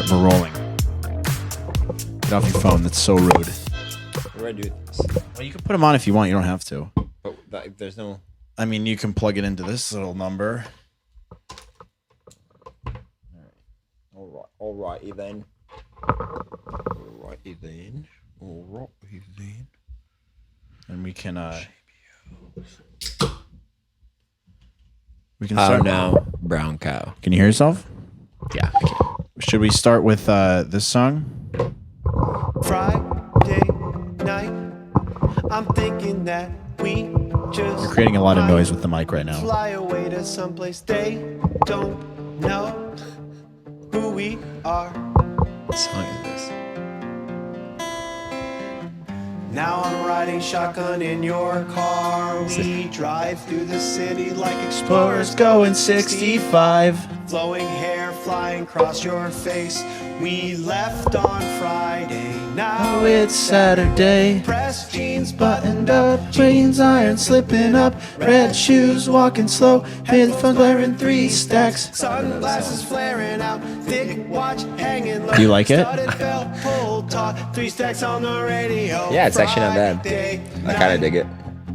start, and we're rolling. Get off your phone. That's so rude. What do I do with this? Well, you can put them on if you want. You don't have to. But there's no... I mean, you can plug it into this little number. Alrighty then. And we can Oh start. no, brown cow. Can you hear yourself? Yeah. Should we start with this song? Friday night, I'm thinking that we just You're creating a lot of noise with the mic right now. fly away to someplace they don't know who we are. What song is this? Now I'm riding shotgun in your car. We drive through the city like explorers going 65. Flowing hair flying across your face. We left on Friday. Now It's Saturday. pressed jeans Buttoned up, jeans iron slipping up, red shoes walking slow, headphones blaring 3 stacks. sunglasses flaring out, thick watch hanging low. Do you like it? Studded belt pulled taut, 3 stacks on the radio. Yeah, it's actually not bad. Friday I kind of dig it.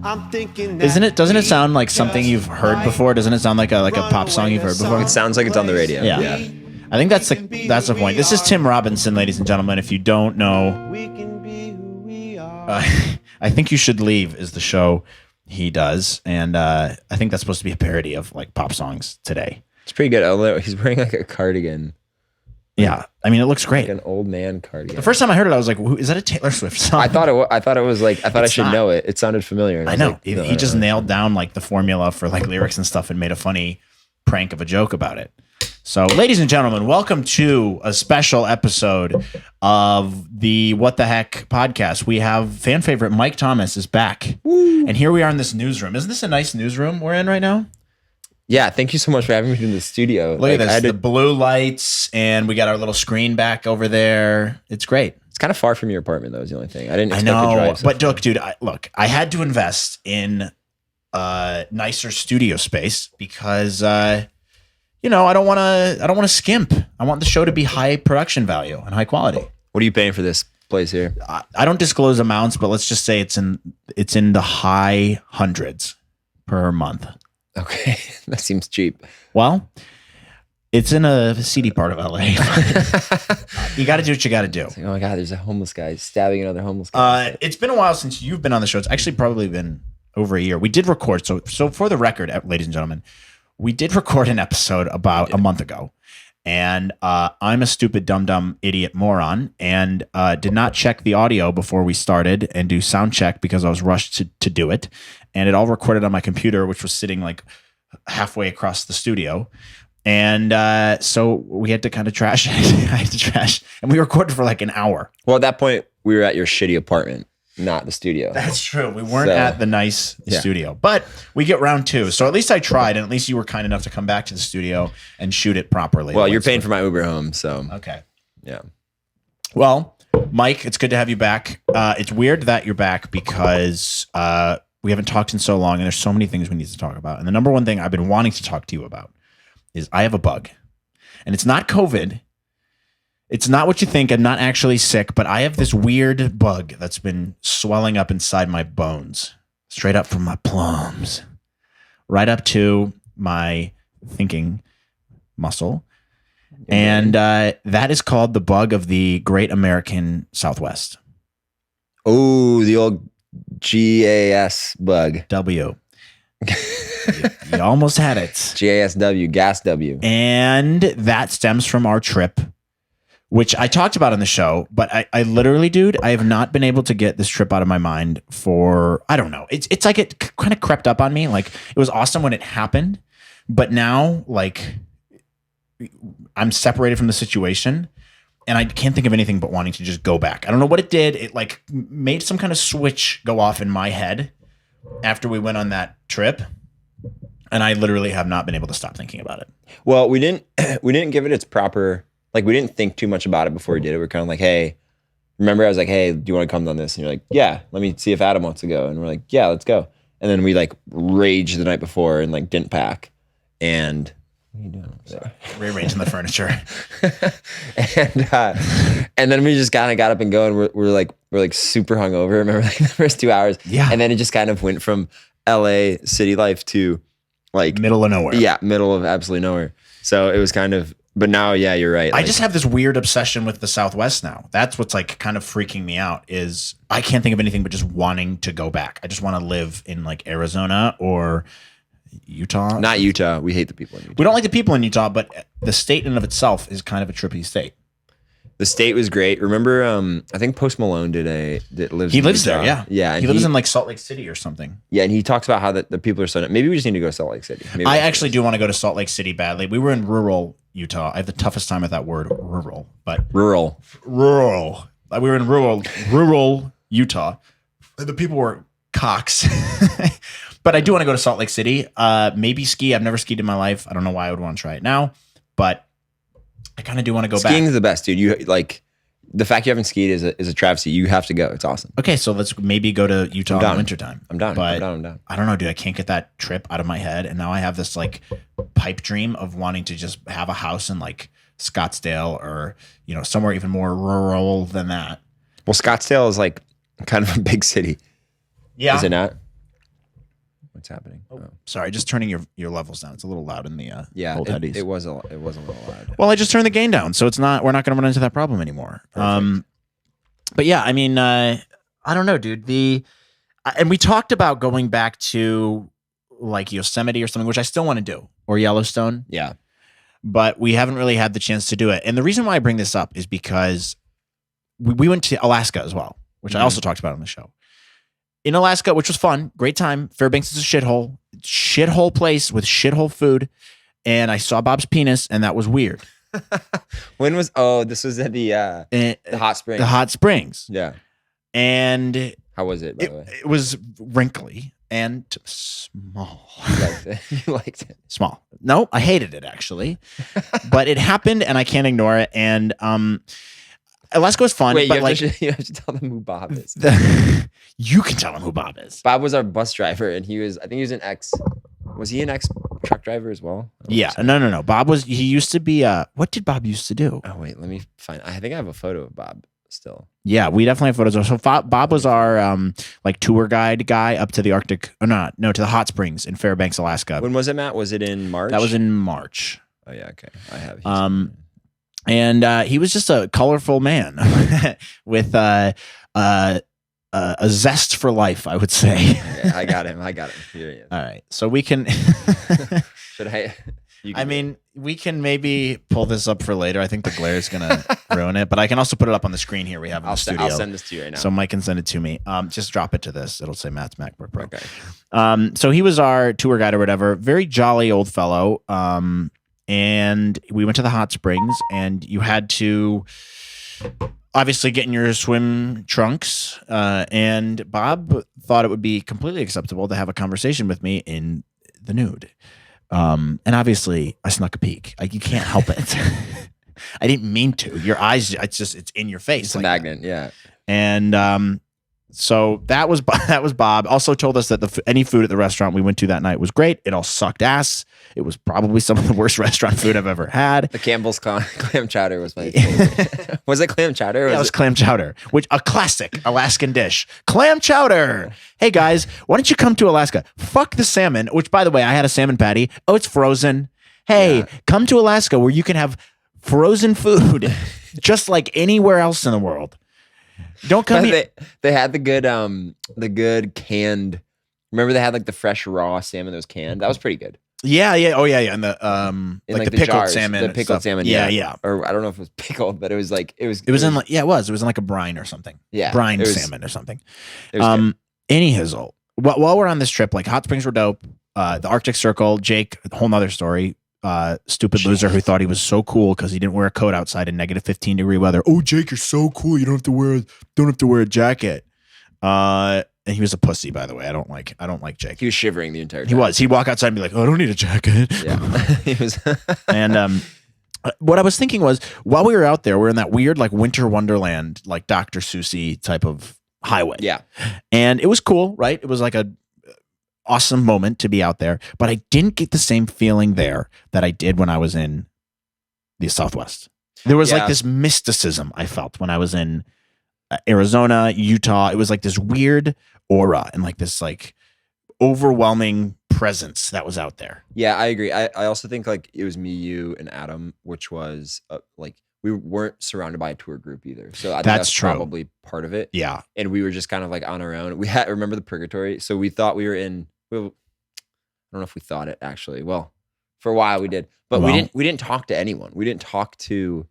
I'm thinking that Isn't it? Doesn't it we sound like something you've heard just before? Doesn't it sound like a pop song you've heard before? It sounds like it's on the radio. Yeah. I think that's the point. This is Tim Robinson, ladies and gentlemen. If you don't know, we can be who we are. I Think You Should Leave is the show he does, and I think that's supposed to be a parody of like pop songs today. It's pretty good. Although he's wearing like a cardigan, Yeah, I mean it looks great. like an old man cardigan. The first time I heard it, I was like, "Is that a Taylor Swift song?" I thought it was like I It's should not. know it. It sounded familiar. And I was know. like, He just nailed down like the formula for like lyrics and stuff, and made a funny prank of a joke about it. So, ladies and gentlemen, welcome to a special episode of the What the Heck podcast. We have fan favorite Mike Thomas is back. Woo. And here we are in this newsroom. Isn't this a nice newsroom we're in right now? Yeah, thank you so much for having me in the studio. Look at this. The blue lights, and we got our little screen back over there. It's great. It's kind of far from your apartment, though, is the only thing. I didn't I expect to know. drive so But far. look, dude, I had to invest in nicer studio space because I don't want to skimp. I want the show to be high production value and high quality. What are you paying for this place here? I don't disclose amounts, but let's just say it's in the high hundreds per month. Okay, that seems cheap. Well, it's in a seedy part of LA. You got to do what you got to do. It's like, oh my God, there's a homeless guy stabbing another homeless guy. It's been a while since you've been on the show. It's actually probably been over a year. We did record. So for the record, ladies and gentlemen, we did record an episode about a month ago. And I'm a stupid, dumb, idiot moron and did not check the audio before we started and do sound check because I was rushed to do it. And it all recorded on my computer, which was sitting like halfway across the studio. And so we had to kind of trash it. I had to trash. And we recorded for like an hour. Well, at that point, we were at your shitty apartment, not the studio. That's true. We weren't at the nice studio. But we get round 2. So at least I tried. And at least you were kind enough to come back to the studio and shoot it properly. Well, you're paying for my Uber home, so. Okay. Yeah. Well, Mike, it's good to have you back. It's weird that you're back because we haven't talked in so long and there's so many things we need to talk about. And the number one thing I've been wanting to talk to you about is I have a bug. And it's not COVID. It's not what you think. I'm not actually sick, but I have this weird bug that's been swelling up inside my bones, straight up from my plums, right up to my thinking muscle. And that is called the bug of the Great American Southwest. Oh, the old GAS bug. W. You almost had it. GASW, gas W. And that stems from our trip, which I talked about on the show, but I literally, dude, I have not been able to get this trip out of my mind for, I don't know. It's like it kind of crept up on me. Like it was awesome when it happened, but now like I'm separated from the situation and I can't think of anything but wanting to just go back. I don't know what it did. It like made some kind of switch go off in my head after we went on that trip. And I literally have not been able to stop thinking about it. Well, we didn't give it its proper, like we didn't think too much about it before we did it. We're kind of like, hey, remember I was like, hey, do you want to come on this? And you're like, yeah, let me see if Adam wants to go. And we're like, yeah, let's go. And then we like raged the night before and like didn't pack. And What are you doing? Sorry. Rearranging the furniture. And then we just kind of got up and go, and we're like super hungover. Remember like the first 2 hours? Yeah. And then it just kind of went from LA city life to like Middle of nowhere. Yeah, middle of absolutely nowhere. So it was kind of, but now, yeah, you're right. I just have this weird obsession with the Southwest now. That's what's like kind of freaking me out is I can't think of anything but just wanting to go back. I just want to live in like Arizona or Utah. Not Utah. We hate the people in Utah. We don't like the people in Utah, but the state in and of itself is kind of a trippy state. The state was great. Remember, I think Post Malone lives. He lives Utah. there, yeah. Yeah. He lives in like Salt Lake City or something. Yeah, and he talks about how the people are so. Maybe we just need to go to Salt Lake City. Maybe I actually do want to go to Salt Lake City badly. We were in rural Utah. I have the toughest time with that word, rural. But rural. We were in rural Utah. The people were cocks. But I do want to go to Salt Lake City. Maybe ski. I've never skied in my life. I don't know why I would want to try it now, but I kind of do want to go back. Skiing is the best, dude. You like the fact you haven't skied is a travesty. You have to go. It's awesome. Okay, so let's maybe go to Utah in the wintertime. I'm down. But I'm down. I don't know, dude. I can't get that trip out of my head, and now I have this like pipe dream of wanting to just have a house in like Scottsdale or somewhere even more rural than that. Well, Scottsdale is like kind of a big city. Yeah, is it not? What's happening? Oh. Sorry, just turning your levels down. It's a little loud in the old headies. It was a little loud. Well, I just turned the gain down, so we're not going to run into that problem anymore. But yeah, I mean, I don't know, dude. And we talked about going back to like Yosemite or something, which I still want to do, or Yellowstone. Yeah, but we haven't really had the chance to do it. And the reason why I bring this up is because we went to Alaska as well, which I also talked about on the show. In Alaska, which was fun, great time. Fairbanks is a shithole place with shithole food. And I saw Bob's penis, and that was weird. When was? This was at the hot springs. The hot springs. Yeah. And how was it? By the way, it was wrinkly and small. You liked it. Small. No, I hated it actually, but it happened, and I can't ignore it. And Alaska was fun. Wait, but you have to tell them who Bob is. You can tell them who Bob is. Bob was our bus driver, and I think he was an ex. Was he an ex truck driver as well? Yeah, no. He used to be. What did Bob used to do? Oh wait, let me find. I think I have a photo of Bob still. Yeah, we definitely have photos. So Bob was our like tour guide guy up to the Arctic. To the hot springs in Fairbanks, Alaska. When was it, Matt? Was it in March? That was in March. Oh yeah, okay. I have. And he was just a colorful man with a zest for life, I would say. Okay, I got him. Here he is. All right. So we can. Should I? We can maybe pull this up for later. I think the glare is going to ruin it, but I can also put it up on the screen here. We have in the studio. I'll send this to you right now. So Mike can send it to me. Just drop it to this. It'll say Matt's MacBook Pro. Okay. So he was our tour guide or whatever. Very jolly old fellow. And we went to the hot springs, and you had to obviously get in your swim trunks. And Bob thought it would be completely acceptable to have a conversation with me in the nude. And obviously I snuck a peek. Like, you can't help it. I didn't mean to. Your eyes, it's in your face. It's a magnet. Yeah. And, so that was Bob. Also told us that any food at the restaurant we went to that night was great. It all sucked ass. It was probably some of the worst restaurant food I've ever had. The Campbell's clam chowder was my favorite. Was it clam chowder? Yeah, it was clam chowder, which a classic Alaskan dish. Clam chowder. Hey guys, why don't you come to Alaska? Fuck the salmon, which by the way, I had a salmon patty. Oh, it's frozen. Hey, come to Alaska where you can have frozen food just like anywhere else in the world. Don't come here. They had the good canned. Remember they had like the fresh raw salmon that was canned. That was pretty good. Yeah. Oh yeah. And the like the pickled jars, salmon. The pickled salmon. Yeah. Or I don't know if it was pickled, but it was in like it was in like a brine or something. Yeah. Brine salmon or something. It was any hizzle. While we're on this trip, like hot springs were dope. The Arctic Circle, Jake, a whole nother story. Stupid loser who thought he was so cool because he didn't wear a coat outside in negative 15-degree weather. Oh, Jake, you're so cool. You don't have to wear a jacket. And he was a pussy, by the way. I don't like Jake. He was shivering the entire time. He was. He'd walk outside and be like, "Oh, I don't need a jacket." Yeah, he was. And what I was thinking was, while we were out there, we're in that weird like winter wonderland, like Dr. Seuss type of highway. Yeah, and it was cool, right? It was like awesome moment to be out there, but I didn't get the same feeling there that I did when I was in the Southwest. There was like this mysticism I felt when I was in Arizona, Utah. It was like this weird aura and like this like overwhelming presence that was out there. Yeah, I agree. I also think like it was me, you, and Adam, which was like we weren't surrounded by a tour group either. So I think that's probably part of it. Yeah. And we were just kind of like on our own. Remember the Purgatory? So we thought we were in, I don't know if we thought it actually. Well, for a while we did, but we didn't talk to anyone. We didn't talk to,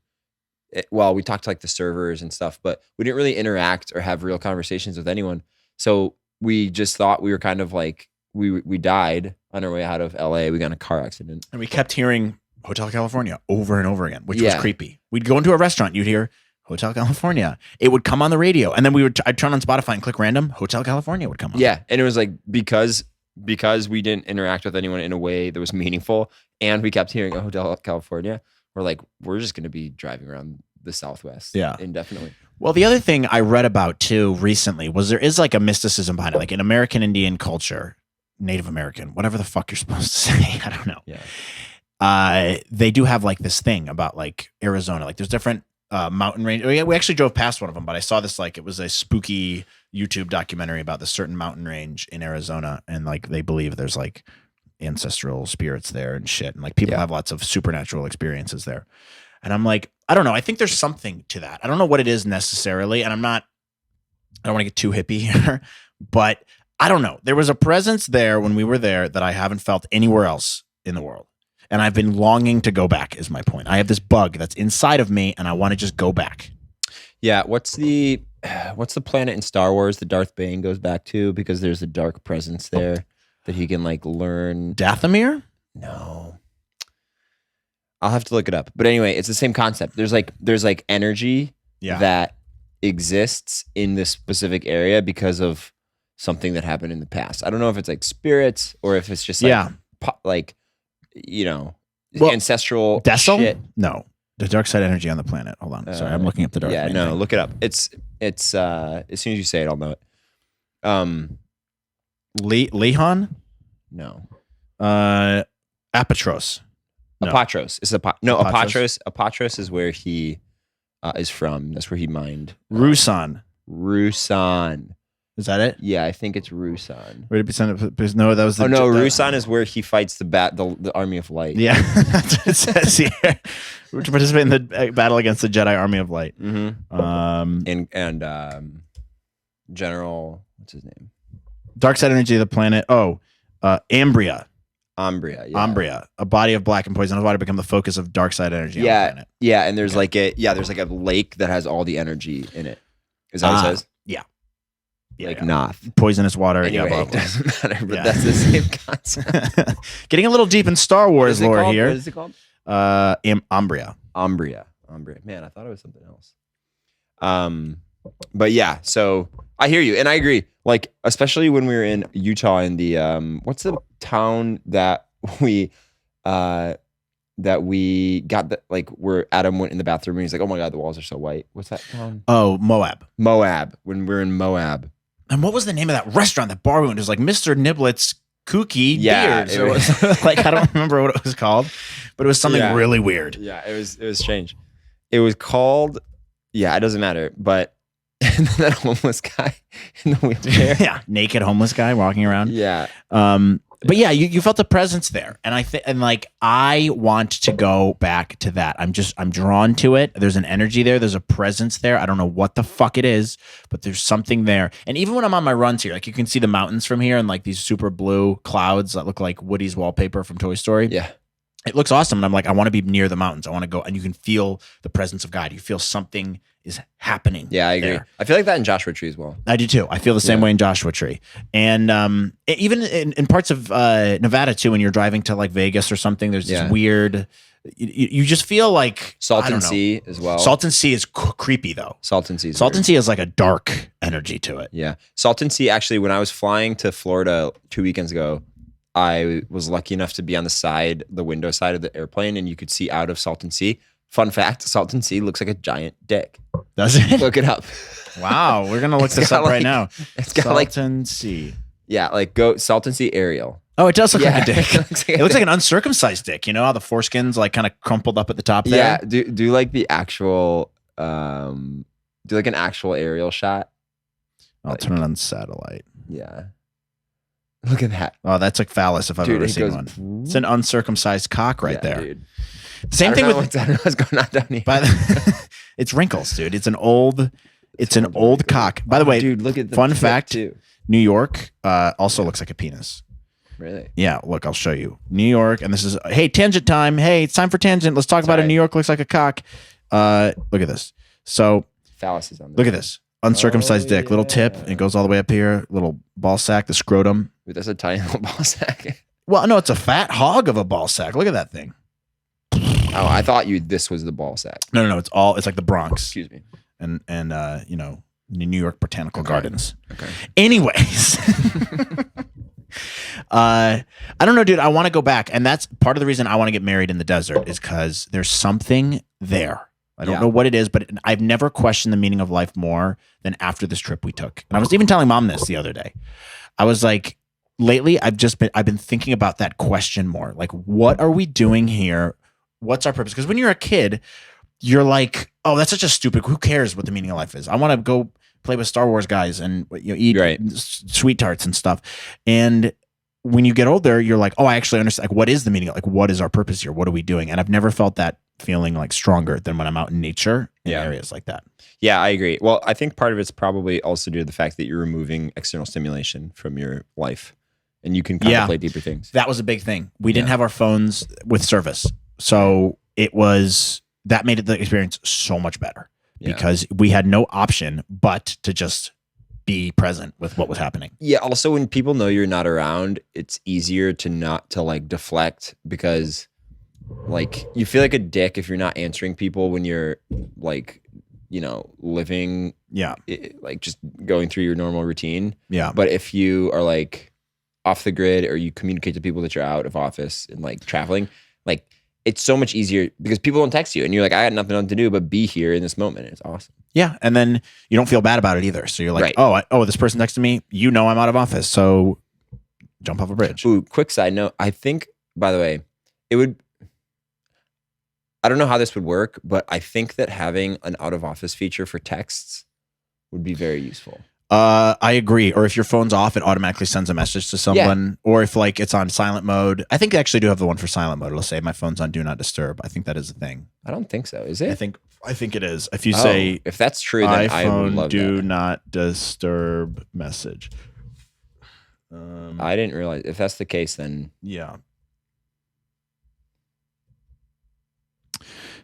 we talked to like the servers and stuff, but we didn't really interact or have real conversations with anyone. So we just thought we were kind of like, we died on our way out of LA. We got in a car accident. And we kept hearing Hotel California over and over again, which was creepy. We'd go into a restaurant, you'd hear Hotel California. It would come on the radio. And then I'd turn on Spotify and click random, Hotel California would come on. Yeah. And it was like, because we didn't interact with anyone in a way that was meaningful and we kept hearing Hotel California, we're like, we're just going to be driving around the Southwest indefinitely. Well, the other thing I read about too recently was there is like a mysticism behind it, like in American Indian culture, Native American, whatever the fuck you're supposed to say. I don't know. Yeah. They do have like this thing about like Arizona, like there's different mountain range. We actually drove past one of them, but I saw this, like it was a spooky YouTube documentary about this certain mountain range in Arizona. And like, they believe there's like ancestral spirits there and shit. And like people have lots of supernatural experiences there. And I'm like, I don't know. I think there's something to that. I don't know what it is necessarily. And I don't want to get too hippie here, but I don't know. There was a presence there when we were there that I haven't felt anywhere else in the world. And I've been longing to go back is my point. I have this bug that's inside of me and I want to just go back. Yeah. What's the planet in Star Wars that Darth Bane goes back to? Because there's a dark presence there that he can like learn. Dathomir? No. I'll have to look it up. But anyway, it's the same concept. There's like energy that exists in this specific area because of something that happened in the past. I don't know if it's like spirits or if it's just like ancestral shit. No, the dark side energy on the planet. Hold on, sorry, I'm looking up the dark. Yeah, no, look it up. It's as soon as you say it, I'll know it. Lehon? No. Apatros. No. Apatros. Apatros. Apatros is where he is from. That's where he mined. Rusan. Is that it? Yeah, I think it's Rusan. Wait, no, that was the. Oh no, Rusan is where he fights the Army of Light. Yeah, that's what it says here. To participate in the battle against the Jedi Army of Light. Mm-hmm. And General, what's his name? Dark side energy of the planet. Ambria. Umbria, Umbria, a body of black and poisonous water, become the focus of dark side energy on the planet. Yeah, and there's like a lake that has all the energy in it. Is that what it says? Yeah. Noth. Poisonous water. Anyway, it doesn't matter, but that's the same concept. Getting a little deep in Star Wars lore here. What is it called? Umbria. Umbria. Man, I thought it was something else. But yeah, so I hear you, and I agree. Like, especially when we were in Utah in the what's the town that we got where Adam went in the bathroom and he's like, oh my god, the walls are so white. What's that town? Oh, Moab. When we're in Moab. And what was the name of that restaurant, that bar we went to? It was like Mr. Niblet's Kooky Beard. So it was like, I don't remember what it was called, but it was something really weird. Yeah, it was strange. It was called, it doesn't matter, but that homeless guy in the wheelchair. Yeah, naked homeless guy walking around. Yeah. But yeah, you felt the presence there, and I want to go back to that. I'm drawn to it. There's an energy there. There's a presence there. I don't know what the fuck it is, but there's something there. And even when I'm on my runs here, like you can see the mountains from here, and like these super blue clouds that look like Woody's wallpaper from Toy Story. Yeah, it looks awesome. And I'm like, I want to be near the mountains. I want to go, and you can feel the presence of God. You feel something is happening. Yeah, I agree. There. I feel like that in Joshua Tree as well. I do too. I feel the same way in Joshua Tree. And even in parts of Nevada too, when you're driving to like Vegas or something, there's this weird, you just feel like Salton Sea as well. Salton Sea is creepy though. Salton Sea has like a dark energy to it. Yeah. Salton Sea, actually, when I was flying to Florida 2 weekends ago, I was lucky enough to be on the window side of the airplane, and you could see out of Salton Sea. Fun fact, Salton Sea looks like a giant dick. Does it? Look it up. Wow, we're going to look this up right now. It's got Salton Sea. Yeah, like go Salton Sea Ariel. Oh, it does look Yeah. like a dick. It looks like an uncircumcised dick. You know how the foreskin's like kind of crumpled up at the top there? Yeah, do like the actual do like an actual aerial shot. I'll turn it on satellite. Yeah. Look at that. Oh, that's like phallus if I've ever it seen goes, one. It's an uncircumcised cock right there. Dude. Same thing with I don't know what's going on down here. it's wrinkles, dude. It's an old cock. By the way, dude, look at the fun tip, fact, too. New York also looks like a penis. Really? Yeah, look, I'll show you. New York, and this is tangent time. Hey, it's time for tangent. Let's talk about it. New York looks like a cock. Look at this. So phallus is on there. look at this. Uncircumcised dick, little tip, and it goes all the way up here, little ball sack, the scrotum. Dude, that's a tiny little ball sack. Well, no, it's a fat hog of a ball sack. Look at that thing. Oh, I thought this was the ball sack. No, it's like the Bronx. Excuse me. And you know, the New York Botanical Gardens. Okay. Anyways. I don't know, dude. I want to go back. And that's part of the reason I want to get married in the desert is because there's something there. I don't know what it is, but I've never questioned the meaning of life more than after this trip we took. And I was even telling Mom this the other day. I was like, lately, I've been thinking about that question more. Like, what are we doing here? What's our purpose? Because when you're a kid, you're like, oh, that's such a stupid. Who cares what the meaning of life is? I want to go play with Star Wars guys and eat sweet tarts and stuff. And when you get older, you're like, oh, I actually understand. Like, what is the meaning? Like, what is our purpose here? What are we doing? And I've never felt that feeling like stronger than when I'm out in nature in areas like that. Yeah, I agree. Well, I think part of it's probably also due to the fact that you're removing external stimulation from your life and you can contemplate deeper things. That was a big thing. We didn't have our phones with service. So that made the experience so much better because we had no option but to just be present with what was happening. Yeah. Also, when people know you're not around, it's easier to not to like deflect because like you feel like a dick if you're not answering people when you're like, you know, living, like just going through your normal routine. Yeah. But if you are like off the grid or you communicate to people that you're out of office and like traveling, like it's so much easier because people don't text you and you're like, I got nothing else to do but be here in this moment. It's awesome. Yeah. And then you don't feel bad about it either. So you're like, this person next to me, you know, I'm out of office. So jump off a bridge. Ooh, quick side note. I think, by the way, I don't know how this would work, but I think that having an out of office feature for texts would be very useful. I agree. Or if your phone's off, it automatically sends a message to someone. Yeah. Or if like it's on silent mode. I think they actually do have the one for silent mode. It'll say my phone's on do not disturb. I think that is a thing. I don't think so. Is it? I think it is. If you say if that's true, then I would love do that. not disturb message. I didn't realize. If that's the case, then yeah.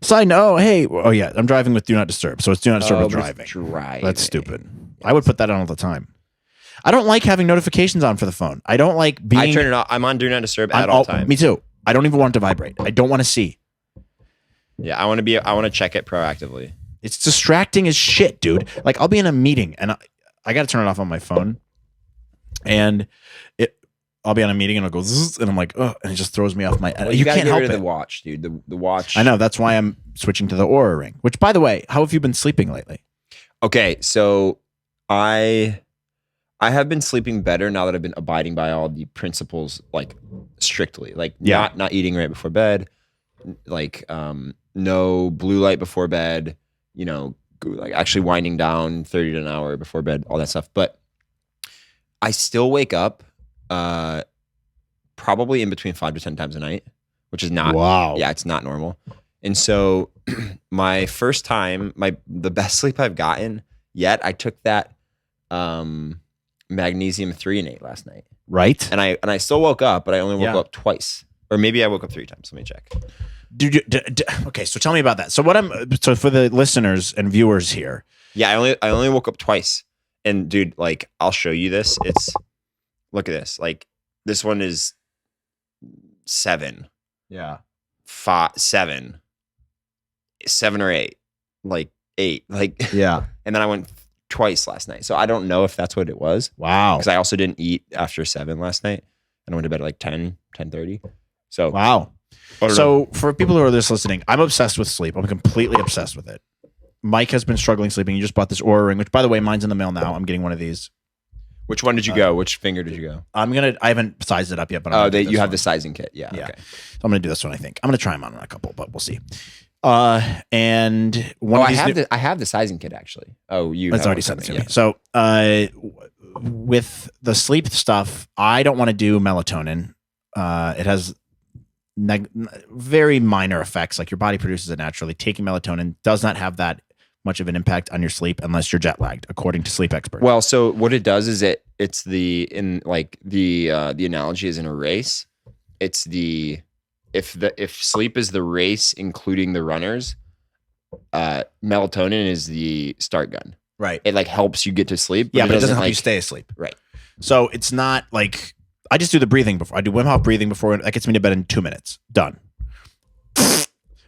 Side note, I'm driving with do not disturb. So it's do not disturb with driving. That's stupid. Yes. I would put that on all the time. I don't like having notifications on for the phone. I don't like being... I turn it off. I'm on do not disturb at all times. Me too. I don't even want it to vibrate. I don't want to see. Yeah, I want to check it proactively. It's distracting as shit, dude. Like I'll be in a meeting and I got to turn it off on my phone and I'll be on a meeting and it'll go zzz, and I'm like, oh, and it just throws me off my. Well, you can't help it. The watch, dude. The watch. I know. That's why I'm switching to the Oura Ring. Which, by the way, how have you been sleeping lately? Okay, so I have been sleeping better now that I've been abiding by all the principles, like strictly, like not eating right before bed, like no blue light before bed. You know, like actually winding down 30 to an hour before bed, all that stuff. But I still wake up. Probably in between 5 to 10 times a night, which is not, it's not normal. And so my first time, the best sleep I've gotten yet, I took that, magnesium threonate last night. Right. And I still woke up, but I only woke up twice, or maybe I woke up 3 times. Let me check. Okay. So tell me about that. So so for the listeners and viewers here. Yeah. I only woke up twice and dude, like I'll show you this. Look at this. Like this one is 7. Yeah. 5, 7. 7 or 8. Like 8. Like yeah. And then I went twice last night. So I don't know if that's what it was. Wow. Because I also didn't eat after 7 last night. And I went to bed at like 10:30. So wow. So for people who are just listening, I'm obsessed with sleep. I'm completely obsessed with it. Mike has been struggling sleeping. You just bought this Oura Ring, which by the way, mine's in the mail now. I'm getting one of these. Which one did you go? Which finger did you go? I haven't sized it up yet, but I'm gonna do You have one. the sizing kit. Yeah. Yeah. Okay. So I'm gonna do this one. I think I'm gonna try them on a couple, but we'll see. And one of these I have the sizing kit actually. Oh, it's already sent it to me. So, with the sleep stuff, I don't want to do melatonin. It has very minor effects. Like your body produces it naturally. Taking melatonin does not have that much of an impact on your sleep unless you're jet lagged, according to sleep experts. Well, so what it does is it's the analogy is in a race. It's if sleep is the race, including the runners, melatonin is the start gun. Right. It like helps you get to sleep. But it doesn't help you stay asleep. Right. So it's not like I just do the breathing before. I do Wim Hof breathing before. That gets me to bed in 2 minutes. Done.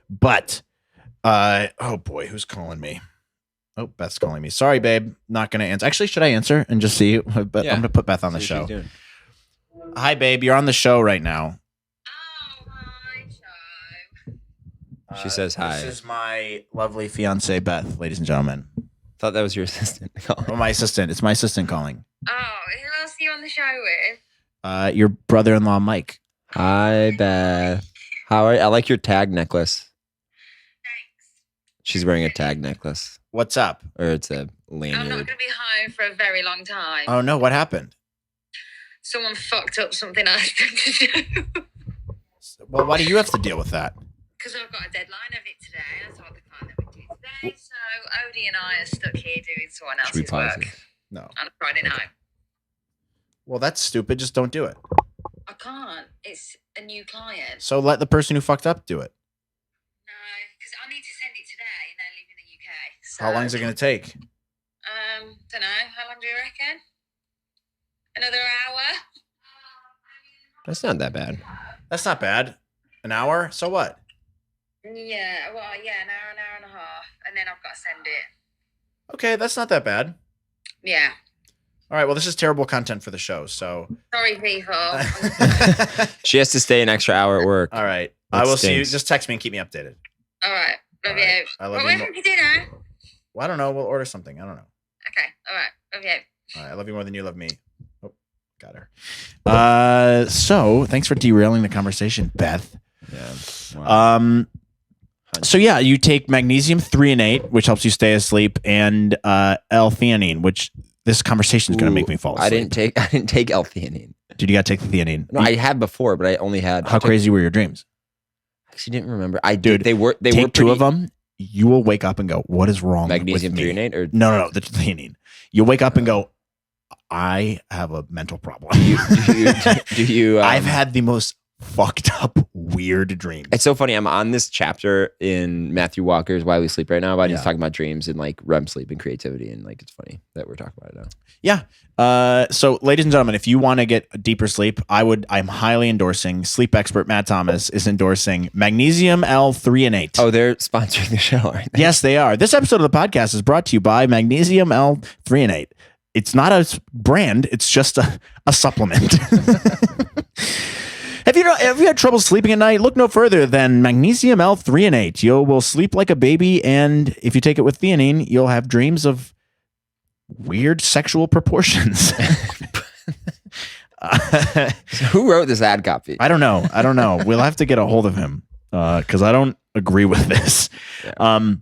But, oh boy, who's calling me? Oh, Beth's calling me. Sorry, babe. Not going to answer. Actually, should I answer and just see? But I'm going to put Beth on the show. Hi, babe. You're on the show right now. Oh, hi, Joe. She says hi. This is my lovely fiance, Beth, ladies and gentlemen. Thought that was your assistant. Oh, my assistant. It's my assistant calling. Oh, who else are you on the show with? Your brother-in-law, Mike. Hi, Beth. How are you? I like your tag necklace. Thanks. She's wearing a tag necklace. What's up? Or it's a I'm not lanyard. going to be home for a very long time. Oh, no. What happened? Someone fucked up something I asked them to do. Well, why do you have to deal with that? Because I've got a deadline of it today. I told the client that we'd do today. So Odie and I are stuck here doing someone Should we else's pause work this? No. on a Friday night. Well, that's stupid. Just don't do it. I can't. It's a new client. So let the person who fucked up do it. No, because I need to send it today and then leave in the UK. So, How long is it going to take? Don't know. How long do you reckon? Another hour? That's not that bad. That's not bad. An hour? So what? Yeah, well, yeah, an hour and a half. And then I've got to send it. Okay, that's not that bad. Yeah. All right, well, this is terrible content for the show, so. Sorry, people. She has to stay an extra hour at work. All right. That I will see you. stinks. Just text me and keep me updated. All right. Love All right. you. I love Well, you when more. have you dinner? Well, I don't know. We'll order something. I don't know. Okay. All right. Love you. All right. I love you more than you love me. Oh, got her. So thanks for derailing the conversation, Beth. Yeah. Wow. So yeah, you take magnesium 3-8, which helps you stay asleep, and L-theanine, which this conversation is going to make me fall asleep. I didn't take L-theanine. Dude, you got to take the theanine. No, I had before, but I only had. How crazy were your dreams? Actually, didn't remember. I Dude, did. They were Take two pretty- of them. You will wake up and go, "What is wrong Magnesium with me?" 3-8 or No, the theanine. You'll wake up and go, "I have a mental problem." do you? I've had the most fucked up, weird dreams. It's so funny. I'm on this chapter in Matthew Walker's Why We Sleep right now, but he's Yeah. talking about dreams and like REM sleep and creativity, and like it's funny that we're talking about it now. Yeah. So, ladies and gentlemen, if you want to get deeper sleep, I'm highly endorsing. Sleep expert Matt Thomas is endorsing Magnesium L-3-8. Oh, they're sponsoring the show, aren't they? Yes, they are. This episode of the podcast is brought to you by Magnesium L-3-8. It's not a brand; it's just a supplement. Have you had trouble sleeping at night? Look no further than Magnesium L-3-8. You will sleep like a baby, and if you take it with theanine, you'll have dreams of weird sexual proportions. So who wrote this ad copy? I don't know. We'll have to get a hold of him because I don't agree with this. Yeah.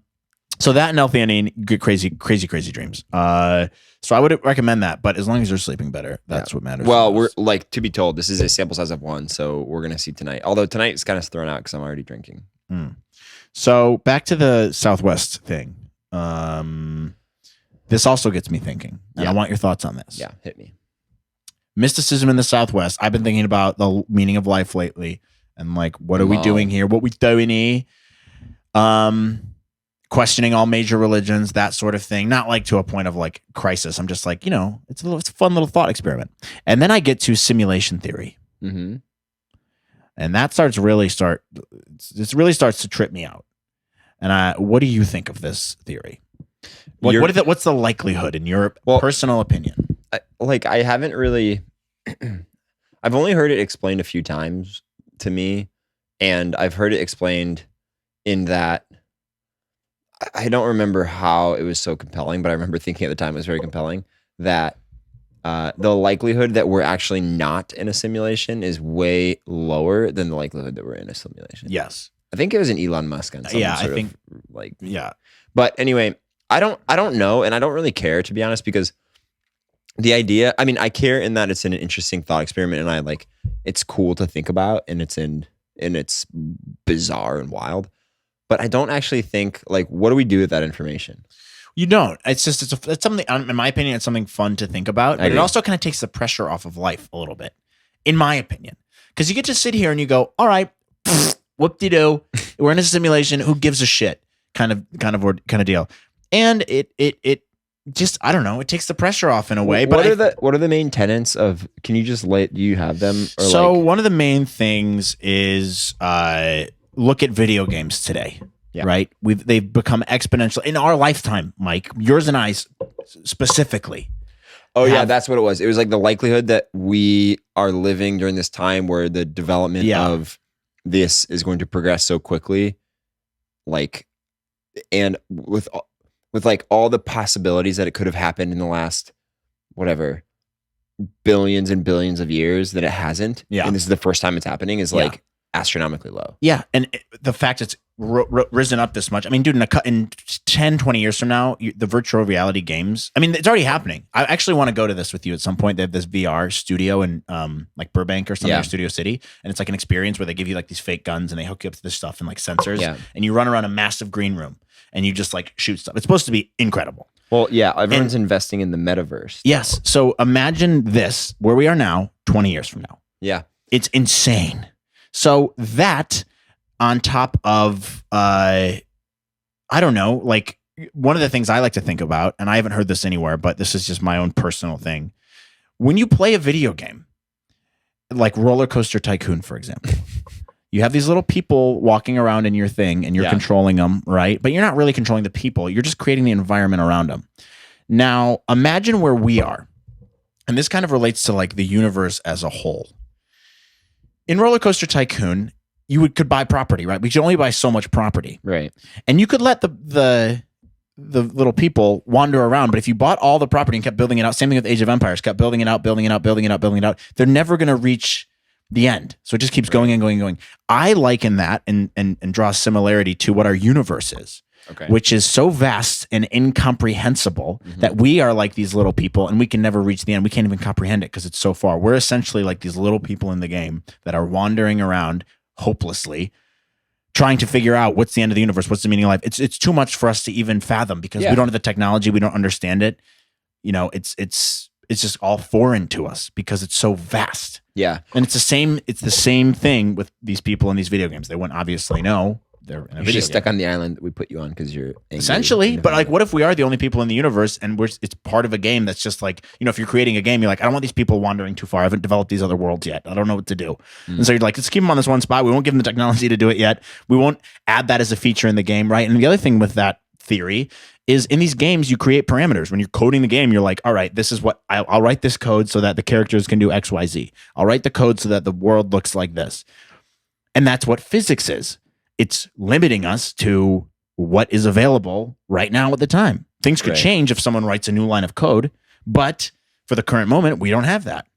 So that and L-theanine, good crazy dreams. So I would recommend that, but as long as you're sleeping better, that's what matters. Well, we're like to be told this is a sample size of 1, so we're gonna see tonight. Although tonight is kind of thrown out because I'm already drinking. So back to the Southwest thing. This also gets me thinking, and I want your thoughts on this. Yeah, hit me. Mysticism in the Southwest. I've been thinking about the meaning of life lately, and like, what are we doing here? What we doing here? Questioning all major religions, that sort of thing. Not like to a point of like crisis. I'm just like, it's a fun little thought experiment. And then I get to simulation theory, Mm-hmm. and that really starts to trip me out. And what do you think of this theory? What's the likelihood in your personal opinion? I haven't really. I've only heard it explained a few times to me, and I've heard it explained in that. I don't remember how it was so compelling, but I remember thinking at the time it was very compelling that the likelihood that we're actually not in a simulation is way lower than the likelihood that we're in a simulation. Yes. I think it was an Elon Musk on some Yeah, I sort think of like. yeah. But anyway, I don't know, and I don't really care, to be honest, because the idea, I mean, I care in that it's an interesting thought experiment, and I like it's cool to think about, and it's bizarre and wild. But I don't actually think, like, what do we do with that information? You don't. It's just it's something. In my opinion, it's something fun to think about, but it also kind of takes the pressure off of life a little bit, in my opinion, because you get to sit here and you go, all right, whoop-de-doo, we're in a simulation. Who gives a shit? Kind of deal. And it just, I don't know. It takes the pressure off in a way. What are the main tenets of? Can you just do you have them? Or so one of the main things is look at video games today. Yeah. Right? They've become exponential in our lifetime, Mike. Yours and I specifically. Oh yeah, that's what it was. It was like the likelihood that we are living during this time where the development of this is going to progress so quickly, like, and with like all the possibilities that it could have happened in the last whatever billions and billions of years that it hasn't. Yeah, and this is the first time it's happening. Is like astronomically low. Yeah, and the fact it's risen up this much. I mean, dude, in 10, 20 years from now, the virtual reality games, I mean, it's already happening. I actually want to go to this with you at some point. They have this VR studio in like Burbank or something, or Studio City. And it's like an experience where they give you like these fake guns and they hook you up to this stuff and like sensors. Yeah. And you run around a massive green room and you just like shoot stuff. It's supposed to be incredible. Well, yeah, everyone's investing in the metaverse. Yes. So imagine this, where we are now, 20 years from now. Yeah. It's insane. So that on top of, I don't know, like one of the things I like to think about, and I haven't heard this anywhere, but this is just my own personal thing. When you play a video game, like Roller Coaster Tycoon, for example, you have these little people walking around in your thing and you're controlling them, right? But you're not really controlling the people. You're just creating the environment around them. Now, imagine where we are. And this kind of relates to like the universe as a whole. In Roller Coaster Tycoon, you could buy property, right? We could only buy so much property. Right. And you could let the little people wander around, but if you bought all the property and kept building it out, same thing with Age of Empires, kept building it out, they're never going to reach the end. So it just keeps going and going and going. I liken that and draw a similarity to what our universe is, which is so vast and incomprehensible that we are like these little people and we can never reach the end. We can't even comprehend it because it's so far. We're essentially like these little people in the game that are wandering around hopelessly, trying to figure out what's the end of the universe, what's the meaning of life. It's too much for us to even fathom because we don't have the technology, we don't understand it. You know, it's just all foreign to us because it's so vast. Yeah. And it's the same thing with these people in these video games. They wouldn't obviously know. They're in a you're just stuck on the island that we put you on because you're angry. Essentially. But like, what if we are the only people in the universe and it's part of a game that's just like, you know, if you're creating a game, you're like, I don't want these people wandering too far. I haven't developed these other worlds yet. I don't know what to do. And so you're like, let's keep them on this one spot. We won't give them the technology to do it yet. We won't add that as a feature in the game, right? And the other thing with that theory is in these games, you create parameters. When you're coding the game, you're like, all right, this is what I'll write this code so that the characters can do X, Y, Z. I'll write the code so that the world looks like this. And that's what physics is. It's limiting us to what is available right now at the time. Things could change if someone writes a new line of code, but for the current moment, we don't have that.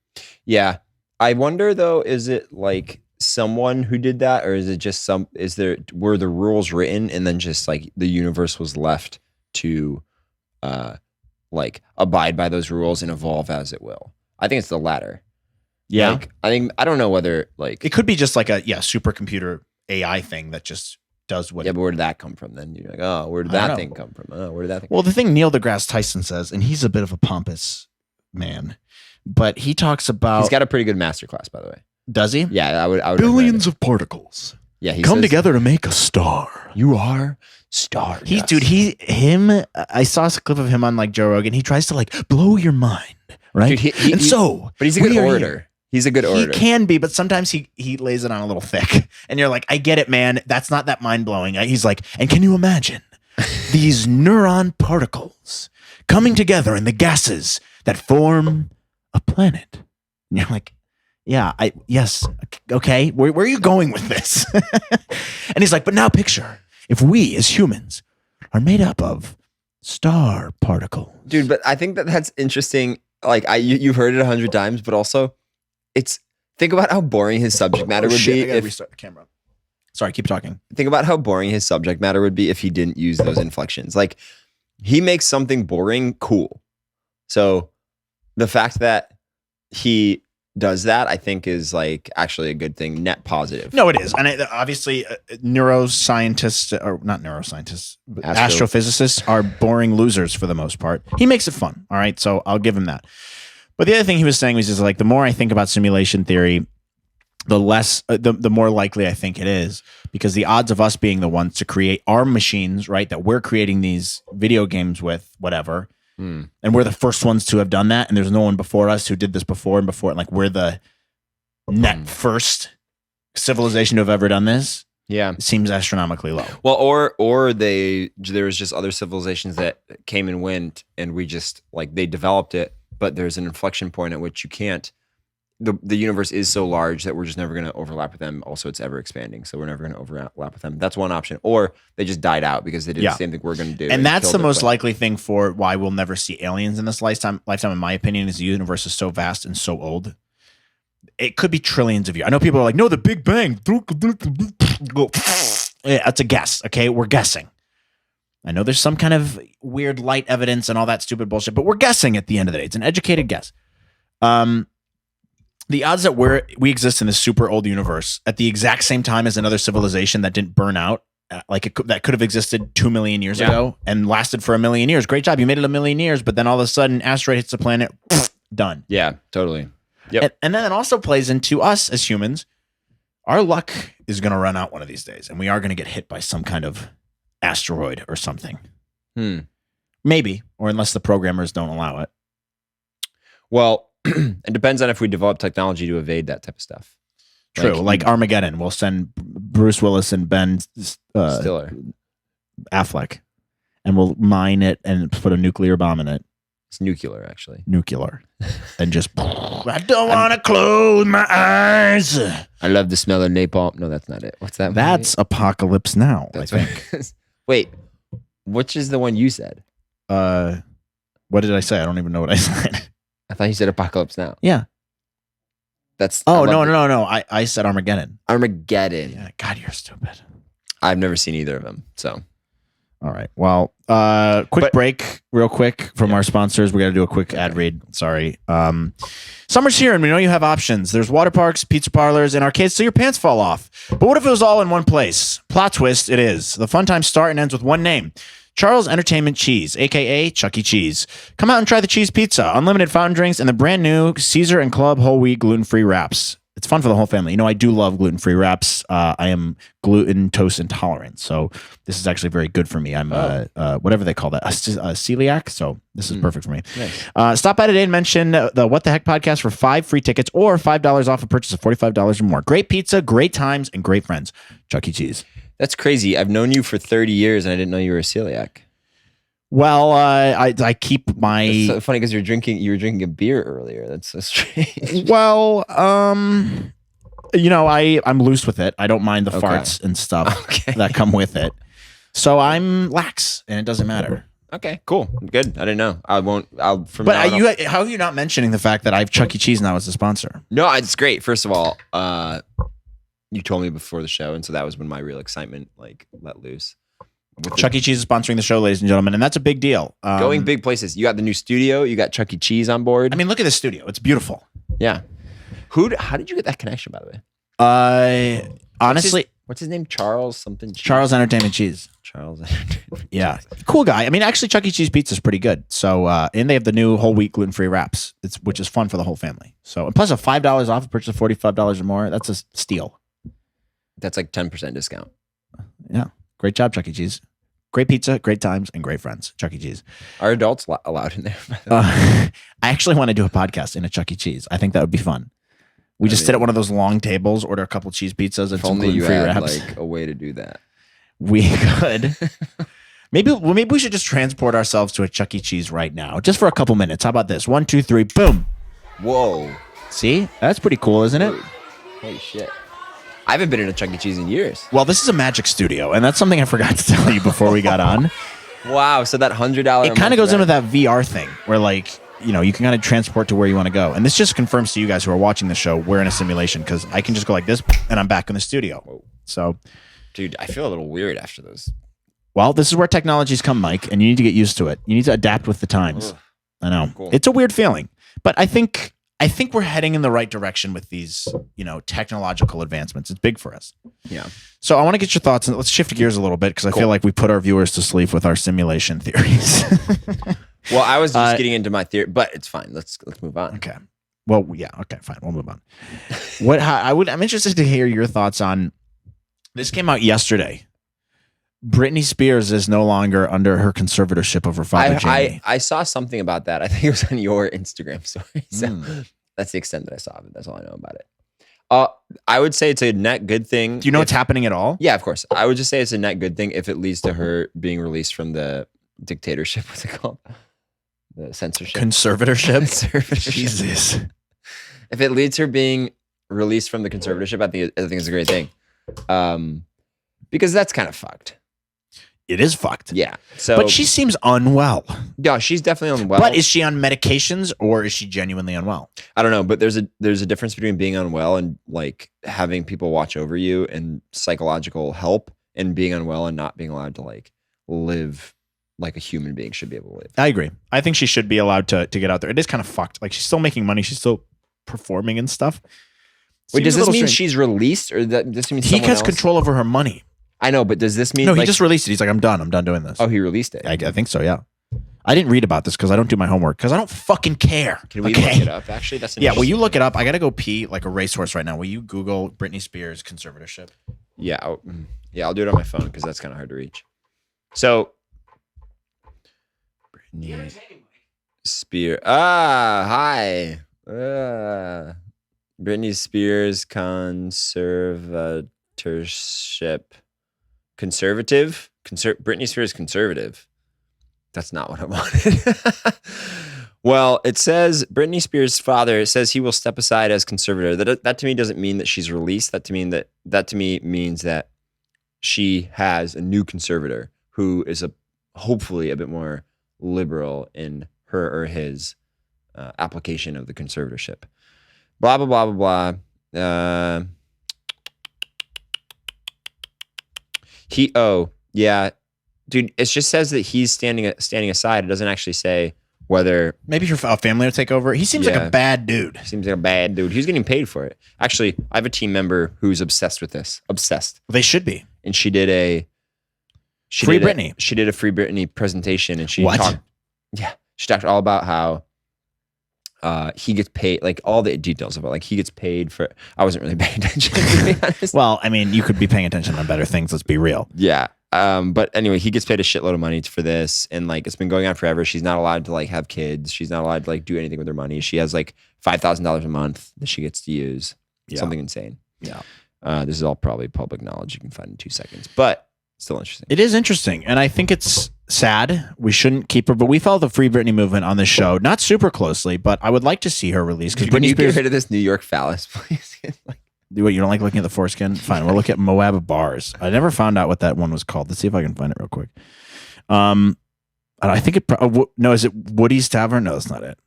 Yeah. I wonder though, is it like someone who did that, or is it just were the rules written and then just like the universe was left to like abide by those rules and evolve as it will? I think it's the latter. Yeah. Like, I don't know whether like it could be just like a supercomputer AI thing that just does what. Yeah, but where did that come from then? You're like, oh, where did that thing come from? Oh, where did that thing Well, the thing Neil deGrasse Tyson says, and he's a bit of a pompous man, but he talks about. He's got a pretty good masterclass, by the way. Does he? Yeah, I would. Billions of particles. Yeah, he come together to make a star. You are star. I saw a clip of him on like Joe Rogan. He tries to like blow your mind, right? Dude, but he's a good orator. He's a good orator. He can be, but sometimes he lays it on a little thick. And you're like, I get it, man. That's not that mind-blowing. He's like, and can you imagine these neuron particles coming together in the gases that form a planet? And you're like, yeah, yes, okay. Where are you going with this? And he's like, but now picture, if we as humans are made up of star particles. Dude, but I think that's interesting like you've heard it 100 times, but also think about how boring his subject matter would be I gotta if restart the camera. Sorry, keep talking. think about how boring his subject matter would be if he didn't use those inflections. Like he makes something boring cool. So the fact that he does that, I think is like actually a good thing, net positive. No, it is. And obviously neuroscientists, or not neuroscientists, but astrophysicists are boring losers for the most part. He makes it fun. All right. So I'll give him that. But the other thing he was saying was just like, the more I think about simulation theory, the less, the more likely I think it is, because the odds of us being the ones to create our machines, right, that we're creating these video games with, whatever, and we're the first ones to have done that, and there's no one before us who did this before, and like we're the net first civilization to have ever done this. Yeah, it seems astronomically low. Well, or there was just other civilizations that came and went, and we just like they developed it, but there's an inflection point at which you can't. The universe is so large that we're just never going to overlap with them. Also, it's ever expanding, so we're never going to overlap with them. That's one option. Or they just died out because they did the same thing we're going to do. And that's the most likely thing for why we'll never see aliens in this lifetime, in my opinion, is the universe is so vast and so old. It could be trillions of years. I know people are like, no, the Big Bang. Yeah, that's a guess. Okay, we're guessing. I know there's some kind of weird light evidence and all that stupid bullshit, but we're guessing at the end of the day. It's an educated guess. The odds that we exist in this super old universe at the exact same time as another civilization that didn't burn out, that could have existed 2 million years ago and lasted for 1 million years. Great job. You made it 1 million years, but then all of a sudden asteroid hits the planet, done. Yeah, totally. Yep. And then it also plays into us as humans. Our luck is going to run out one of these days, and we are going to get hit by some kind of asteroid or something. Maybe, or unless the programmers don't allow it. Well, it depends on if we develop technology to evade that type of stuff. True, like Armageddon. We'll send Bruce Willis and Ben Stiller, Affleck, and we'll mine it and put a nuclear bomb in it. It's nuclear, actually. Nuclear. And just, I don't want to close my eyes. I love the smell of napalm. No, that's not it. What's that? That's Apocalypse Now, that's I think. Wait, which is the one you said? What did I say? I don't even know what I said. I thought you said Apocalypse Now. Yeah. That's. No. I said Armageddon. Armageddon. Yeah, God, you're stupid. I've never seen either of them. So. All right. Well, quick break real quick from our sponsors. We got to do a quick ad read. Sorry. Summer's here and we know you have options. There's water parks, pizza parlors, and arcades so your pants fall off. But what if it was all in one place? Plot twist, it is. The fun times start and ends with one name. Charles Entertainment Cheese, a.k.a. Chuck E. Cheese. Come out and try the cheese pizza, unlimited fountain drinks, and the brand new Caesar and Club whole wheat gluten-free wraps. It's fun for the whole family. You know, I do love gluten-free wraps. I am gluten-toast intolerant, so this is actually very good for me. I'm whatever they call that, a celiac, so this is perfect for me. Nice. Stop by today and mention the What the Heck podcast for 5 free tickets or $5 off a purchase of $45 or more. Great pizza, great times, and great friends. Chuck E. Cheese. That's crazy. I've known you for 30 years and I didn't know you were a celiac. Well, I keep my. It's so funny because you were drinking a beer earlier. That's so strange. Well, you know, I'm loose with it. I don't mind the farts and stuff that come with it. So I'm lax, and it doesn't matter. Okay, cool, good. I didn't know. I won't. I'll. From but now on, how are you not mentioning the fact that I have Chuck E. Cheese now as a sponsor? No, it's great. First of all, you told me before the show, and so that was when my real excitement let loose. Chuck E. Cheese is sponsoring the show, ladies and gentlemen, and that's a big deal. Going big places. You got the new studio. You got Chuck E. Cheese on board. I mean, look at the studio. It's beautiful. Yeah. How did you get that connection, by the way? Honestly, what's his name? Charles something. Cheese? Charles Entertainment Cheese. Charles Entertainment. Yeah, cool guy. I mean, actually, Chuck E. Cheese pizza is pretty good. So, and they have the new whole wheat gluten-free wraps, which is fun for the whole family. So, and plus a $5 off a purchase of $45 or more. That's a steal. That's like 10% discount. Yeah, great job, Chuck E. Cheese. Great pizza, great times, and great friends. Chuck E. Cheese. Are adults allowed in there? I actually want to do a podcast in a Chuck E. Cheese. I think that would be fun. We just sit at one of those long tables, order a couple cheese pizzas and some gluten-free wraps. Like a way to do that. We could. Maybe we should just transport ourselves to a Chuck E. Cheese right now, just for a couple minutes. How about this? 1, 2, 3, boom. Whoa. See? That's pretty cool, isn't it? Holy shit. I haven't been in a Chuck E. Cheese in years. Well, this is a magic studio, and that's something I forgot to tell you before we got on. Wow, so that $100. It kind of goes into that VR thing, where like you can kind of transport to where you want to go. And this just confirms to you guys who are watching the show, we're in a simulation because I can just go like this and I'm back in the studio. Whoa. So, dude, I feel a little weird after those. Well, this is where technology's come, Mike, and you need to get used to it. You need to adapt with the times. Ugh. I know. Cool. It's a weird feeling, but I think we're heading in the right direction with these, technological advancements. It's big for us. Yeah. So I want to get your thoughts, and let's shift gears a little bit because I feel like we put our viewers to sleep with our simulation theories. Well, I was just getting into my theory, but it's fine. Let's move on. Okay. Well, yeah. Okay, fine. We'll move on. I'm interested to hear your thoughts on. This came out yesterday. Britney Spears is no longer under her conservatorship of her father, Jamie. I saw something about that. I think it was on your Instagram story. So that's the extent that I saw of it. That's all I know about it. I would say it's a net good thing. Do you know what's happening at all? Yeah, of course. I would just say it's a net good thing if it leads to her being released from the dictatorship. What's it called? The censorship. Conservatorship? Jesus. If it leads her being released from the conservatorship, I think it's a great thing. Because that's kind of fucked. It is fucked. Yeah. So, but she seems unwell. Yeah, she's definitely unwell. But is she on medications or is she genuinely unwell? I don't know, but there's a difference between being unwell and like having people watch over you and psychological help, and being unwell and not being allowed to like live like a human being should be able to live. I agree. I think she should be allowed to get out there. It is kind of fucked. Like she's still making money. She's still performing and stuff. Wait, does this mean she's released, or this means he has control over her money? I know, but does this mean? No, he just released it. He's like, I'm done doing this. Oh, he released it. I think so. Yeah. I didn't read about this because I don't do my homework because I don't fucking care. Can we look it up? Actually, that's will you look it up? I gotta go pee like a racehorse right now. Will you Google Britney Spears conservatorship? Yeah, I'll do it on my phone because that's kind of hard to reach. So, Britney Spears. Hi. Britney Spears conservatorship. Conservative? Britney Spears conservative. That's not what I wanted. Well, it says Britney Spears' father, it says he will step aside as conservator. That to me doesn't mean that she's released. That to me means that she has a new conservator who is hopefully a bit more liberal in her or his application of the conservatorship. Blah, blah, blah, blah, blah. Yeah. Dude, it just says that he's standing aside. It doesn't actually say whether... Maybe your family will take over. He seems like a bad dude. Seems like a bad dude. He's getting paid for it. Actually, I have a team member who's obsessed with this. Obsessed. They should be. And she did a... Free Britney. She did a Free Britney presentation, and she talked... Yeah. She talked all about how he gets paid, like all the details of it. Like he gets paid for... I wasn't really paying attention, to be honest. Well, I mean, you could be paying attention on better things. Let's be real. Yeah. But anyway, he gets paid a shitload of money for this, and like it's been going on forever. She's not allowed to like have kids. She's not allowed to like do anything with her money. She has like $5,000 a month that she gets to use. Yeah. Something insane. Yeah. This is all probably public knowledge you can find in 2 seconds, but still interesting. It is interesting, and I think it's sad. We shouldn't keep her, but we follow the Free Britney movement on this show, not super closely, but I would like to see her released. Because Britney Spears, get rid of this New York phallus, please. What, you don't like looking at the foreskin? Fine, we'll look at Moab bars. I never found out what that one was called. Let's see if I can find it real quick. I think no, is it Woody's Tavern? No, that's not it.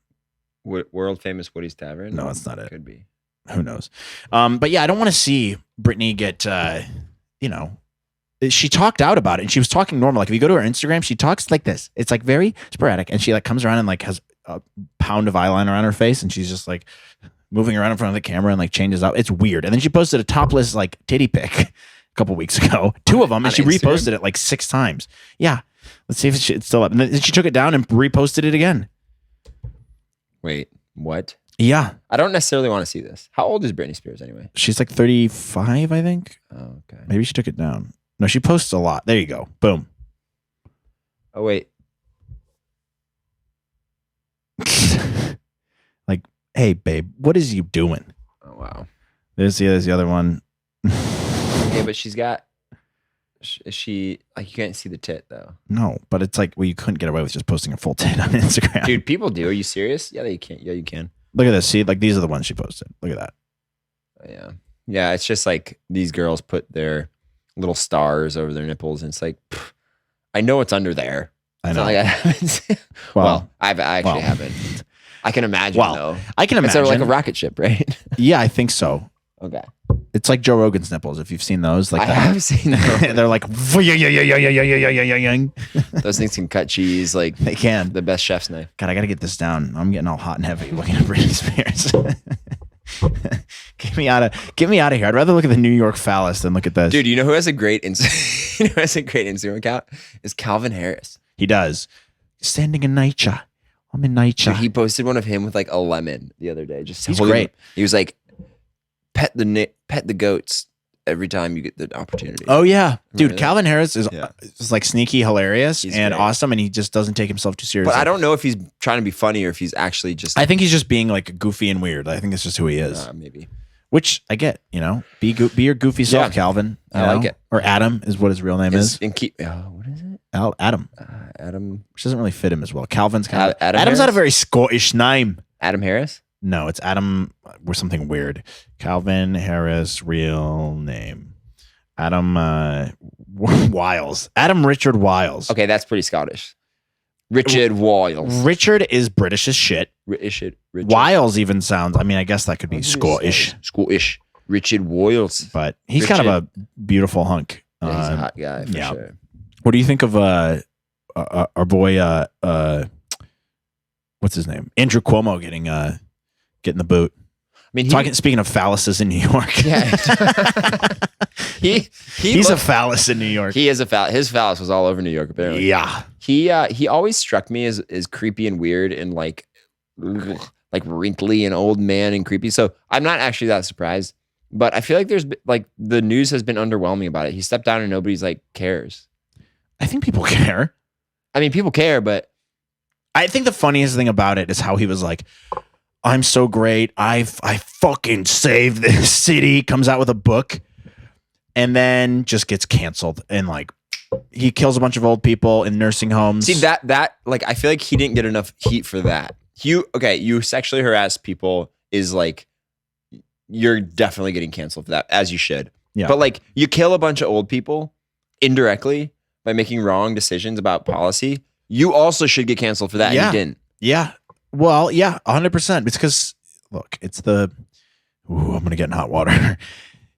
World famous Woody's Tavern? No, that's not it. Could be. Who knows? But yeah, I don't want to see Britney get, she talked out about it, and she was talking normal. Like if you go to her Instagram, she talks like this. It's like very sporadic, and she like comes around and like has a pound of eyeliner on her face, and she's just like moving around in front of the camera and like changes out. It's weird. And then she posted a topless like titty pic a couple weeks ago, 2 of them, and she reposted it like 6 times. Yeah, let's see if it's still up. And then she took it down and reposted it again. Wait, what? Yeah, I don't necessarily want to see this. How old is Britney Spears anyway? She's like 35, I think. Oh, okay. Maybe she took it down. No, she posts a lot. There you go. Boom. Oh, wait. Like, hey, babe, what is you doing? Oh, wow. There's the other one. Okay, but she's got... She like you can't see the tit though. No, but it's like, well, you couldn't get away with just posting a full tit on Instagram. Dude, people do. Are you serious? Yeah, you can. Yeah, you can. Look at this. See, like these are the ones she posted. Look at that. Yeah. Yeah, it's just like these girls put their little stars over their nipples, and it's like, I know what's under there. I know. Like I haven't. Well, I actually haven't. I can imagine though. I can It's imagine. like a rocket ship, right? Yeah, I think so. Okay. It's like Joe Rogan's nipples. If you've seen those, like I have seen those. they're like Those things can cut cheese like they can. the best chef's knife. God, I got to get this down. I'm getting all hot and heavy looking at Britney Spears. Get me out of here. I'd rather look at the New York phallus than look at this. Dude, you know who has a great Instagram account? Is Calvin Harris. He does. Standing in nature. I'm in nature. Dude, he posted one of him with like a lemon the other day. Just He's holding great. it. He was like, pet the goats every time you get the opportunity. Oh yeah, dude. Remember that? Calvin Harris is Yeah. like sneaky hilarious He's and great. awesome, and he just doesn't take himself too seriously. But I don't know if he's trying to be funny or if he's actually just. I think he's just being like goofy and weird. I think that's just who he is. Maybe. Which I get. Be your goofy self, Yeah. Calvin. I you like know? it. Or Adam is what his real name is. And keep. What is it? Adam, Adam. which doesn't really fit him as well. Calvin's kind of. Adam Adam's not a Harris? very Scottish name. Adam Harris. No, it's Adam with something weird. Calvin Harris, real name. Adam Wiles. Adam Richard Wiles. Okay, that's pretty Scottish. Richard Wiles. Richard is British as shit. Richard. Wiles even sounds, I guess that could be Scottish, Scottish. Richard Wiles. but he's kind of a beautiful hunk. Yeah, he's a hot guy for yeah. sure. What do you think of our boy, what's his name? Andrew Cuomo getting the boot. I mean, Speaking of phalluses in New York. Yeah. He's a phallus in New York. He is a phallus. His phallus was all over New York, apparently. Yeah. He always struck me as creepy and weird and like wrinkly and old man and creepy. So I'm not actually that surprised. But I feel like the news has been underwhelming about it. He stepped down and nobody's like cares. I think people care. I mean, people care, but I think the funniest thing about it is how he was like, I'm so great. I fucking saved this city. Comes out with a book and then just gets canceled. And like, he kills a bunch of old people in nursing homes. see that like, I feel like he didn't get enough heat for that. You sexually harass people is like, you're definitely getting canceled for that, as you should. Yeah. But like, you kill a bunch of old people indirectly by making wrong decisions about policy. You also should get canceled for that. Yeah. And you didn't. Yeah. Well, yeah, 100%. It's because, look, I'm going to get in hot water.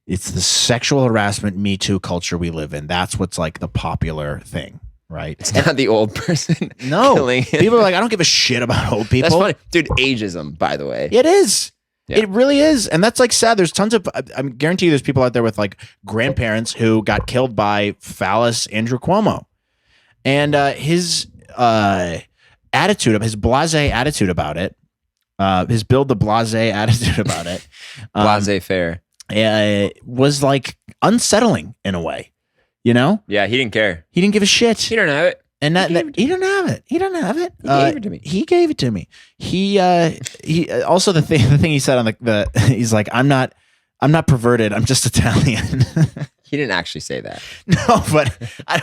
It's the sexual harassment Me Too culture we live in. That's what's like the popular thing, right? It's not the old person. No. killing. People are like, I don't give a shit about old people. That's funny. Dude, ageism, by the way. It is. Yeah. It really is. And that's like sad. There's tons of, I guarantee you there's people out there with like grandparents who got killed by phallus Andrew Cuomo. And his attitude, his blasé attitude about it, his build the blasé attitude about it. Laissez-faire. Was like unsettling in a way, you know? Yeah, he didn't care. He didn't give a shit. He didn't have it. And He gave it to he didn't have it. He didn't have it. He gave it to me. He gave it to me. He also the thing he said on the he's like, I'm not perverted. I'm just Italian. He didn't actually say that. No, but I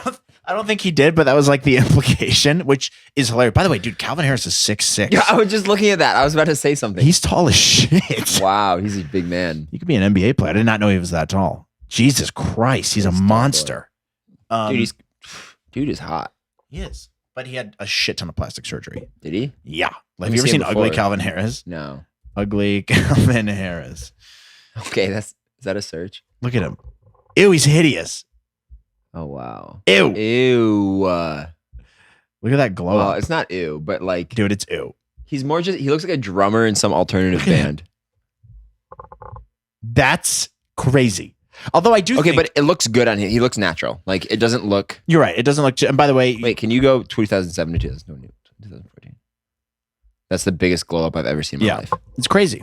don't think he did, but that was like the implication, which is hilarious. By the way, dude, Calvin Harris is 6'6". Yeah, I was just looking at that. I was about to say something. He's tall as shit. Wow, he's a big man. He could be an NBA player. I did not know he was that tall. Jesus Christ, he's a monster. Dude is hot. He is. But he had a shit ton of plastic surgery. Did he? Yeah. Let Have me you ever see him seen Ugly before. Calvin Harris? No. Ugly Calvin Harris. Okay, is that a search? Look at him. Ew, he's hideous. Oh wow. Ew. Ew. Look at that glow Well, up. it's not ew, but like Dude, it's ew. he looks like a drummer in some alternative band. That's crazy. Although I do Okay, think, but it looks good on him. He looks natural. Like it doesn't look. you're right. It doesn't look, and by the way, Wait, can you go 2007 to 2014? That's the biggest glow up I've ever seen in my life. it's crazy.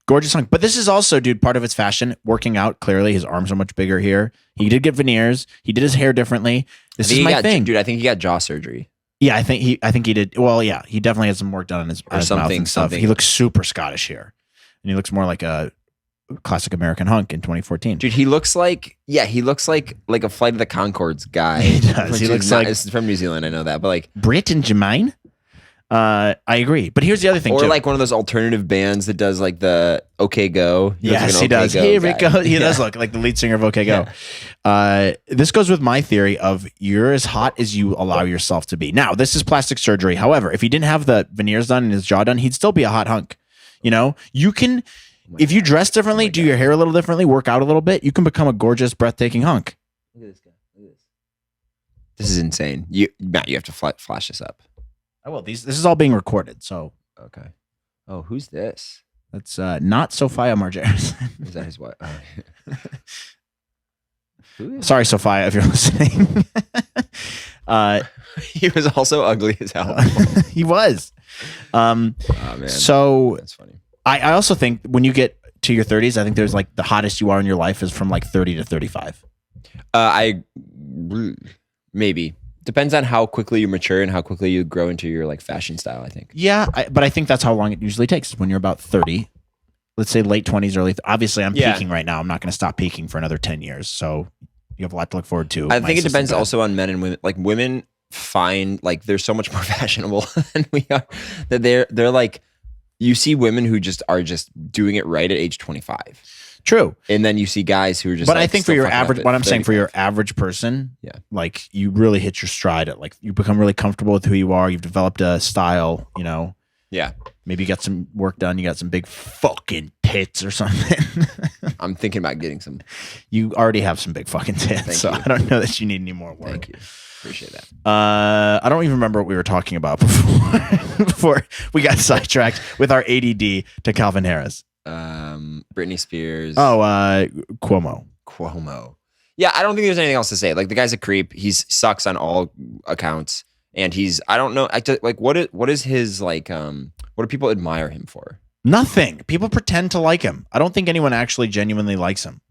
Gorgeous hunk. But this is also, dude, part of its fashion. Working out, clearly. His arms are much bigger here. He did get veneers. He did his hair differently. This is my thing. Dude, I think he got jaw surgery. Yeah, I think he did. Well, yeah, he definitely had some work done on his mouth and stuff. something. He looks super Scottish here. And he looks more like a classic American hunk in 2014. Dude, he looks like a Flight of the Conchords guy. He does. He looks like- it's from New Zealand, I know that, but like Brit and Jermaine? I agree. But here's the other thing, Or too. like one of those alternative bands that does like the OK Go. Yes, he does. Here it goes. He does look like the lead singer of OK Go. This goes with my theory of you're as hot as you allow yourself to be. Now, this is plastic surgery. However, if he didn't have the veneers done and his jaw done, he'd still be a hot hunk. You know, you can, if you dress differently, do your hair a little differently, work out a little bit, you can become a gorgeous, breathtaking hunk. Look at this guy. Look at this. This is insane. Matt, you have to flash this up. I will. This is all being recorded, so Okay. Oh, who's this? that's not Sophia Margera. Is that his wife? Who is Sorry, Sophia, if you're listening. he was also ugly as hell. He was. Oh man. So That's funny. I also think when you get to your 30s, I think there's like the hottest you are in your life is from like 30 to 35. Maybe depends on how quickly you mature and how quickly you grow into your like fashion style. I think. Yeah, but I think that's how long it usually takes. When you're about 30, let's say late 20s, early. Obviously, I'm peaking right now. I'm not going to stop peaking for another 10 years. So you have a lot to look forward to. I think it depends also on men and women. Like women find like they're so much more fashionable than we are. That they're like, you see women who just are just doing it right at age 25. True. And then you see guys who are just. But like, I think for still your fucking up average, at what I'm saying for 35. your average person, Yeah. like you really hit your stride at like you become really comfortable with who you are. You've developed a style, you know. Yeah. Maybe you got some work done. You got some big fucking tits or something. I'm thinking about getting some. You already have some big fucking tits, Thank so you. I don't know that you need any more work. Thank you. Appreciate that. I don't even remember what we were talking about before we got sidetracked with our ADD to Calvin Harris. Britney Spears. Oh, Cuomo. Yeah, I don't think there's anything else to say. Like the guy's a creep. He sucks on all accounts, and I don't know. What is his like? What do people admire him for? Nothing. People pretend to like him. I don't think anyone actually genuinely likes him.